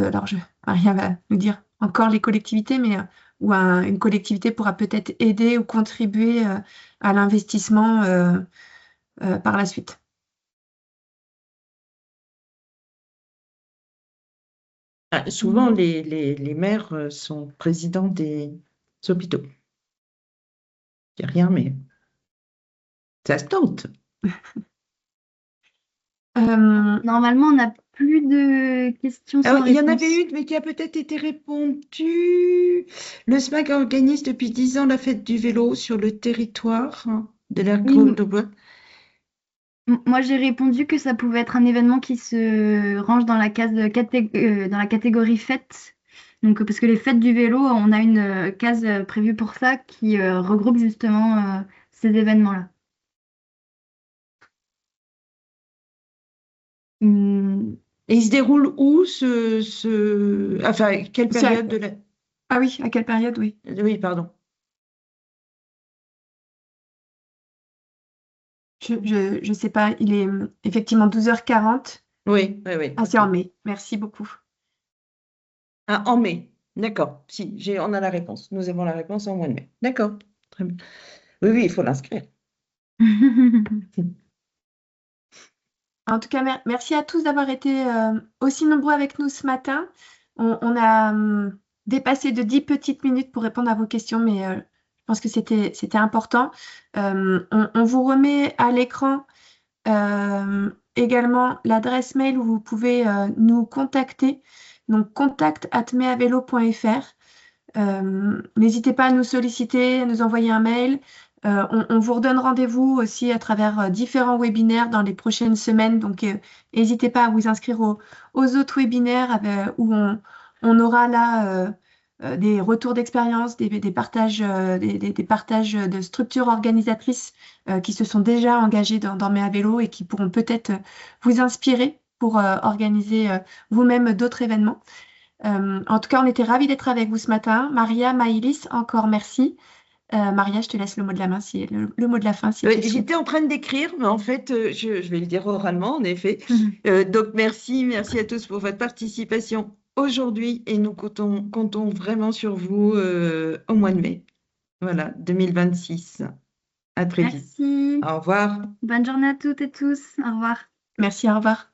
Speaker 1: Maria va nous dire encore les collectivités, mais où une collectivité pourra peut-être aider ou contribuer à l'investissement par la suite.
Speaker 2: Souvent, les maires sont présidents des hôpitaux. Il n'y a rien, mais ça se tente.
Speaker 3: Normalement, on n'a plus de questions sans
Speaker 2: Il y en
Speaker 3: réponse.
Speaker 2: avait une, mais qui a peut-être été répondue. Le SMAC organise depuis 10 ans la fête du vélo sur le territoire de la
Speaker 3: Oui,
Speaker 2: Grenoblois.
Speaker 3: moi, j'ai répondu que ça pouvait être un événement qui se range dans la dans la catégorie fête. Donc, parce que les fêtes du vélo, on a une case prévue pour ça qui regroupe justement ces événements-là. Hum,
Speaker 2: Et il se déroule où Enfin, quelle
Speaker 1: C'est
Speaker 2: période de la...
Speaker 1: Ah oui, à quelle période, oui.
Speaker 2: Oui, pardon.
Speaker 1: Je sais pas, il est effectivement 12h40.
Speaker 2: Oui, oui, oui.
Speaker 1: Ah, c'est en mai. Merci beaucoup.
Speaker 2: Ah, en mai. D'accord. Si, on a la réponse. Nous avons la réponse en mois de mai. D'accord. Très bien. Oui, oui, il faut l'inscrire.
Speaker 1: En tout cas, merci à tous d'avoir été aussi nombreux avec nous ce matin. On a dépassé de 10 petites minutes pour répondre à vos questions, mais je pense que c'était important. On vous remet à l'écran également l'adresse mail où vous pouvez nous contacter. Donc, contact@meavelo.fr. N'hésitez pas à nous solliciter, à nous envoyer un mail. On vous redonne rendez-vous aussi à travers différents webinaires dans les prochaines semaines. Donc, n'hésitez pas à vous inscrire aux autres webinaires où on aura là des retours d'expérience, des partages, des partages de structures organisatrices qui se sont déjà engagées dans Mes à Vélo et qui pourront peut-être vous inspirer pour organiser vous-même d'autres événements. En tout cas, on était ravis d'être avec vous ce matin. Maria, Maïlis, encore merci. Maria, je te laisse le mot de la main, le mot de la fin, si tu le souhaites.
Speaker 2: J'étais en train d'écrire, mais en fait, je vais le dire oralement, en effet. Donc, merci à tous pour votre participation aujourd'hui et nous comptons vraiment sur vous au mois de mai, voilà, 2026. À très vite.
Speaker 3: Merci.
Speaker 2: Au revoir.
Speaker 3: Bonne journée à toutes et tous. Au revoir.
Speaker 1: Merci, au revoir.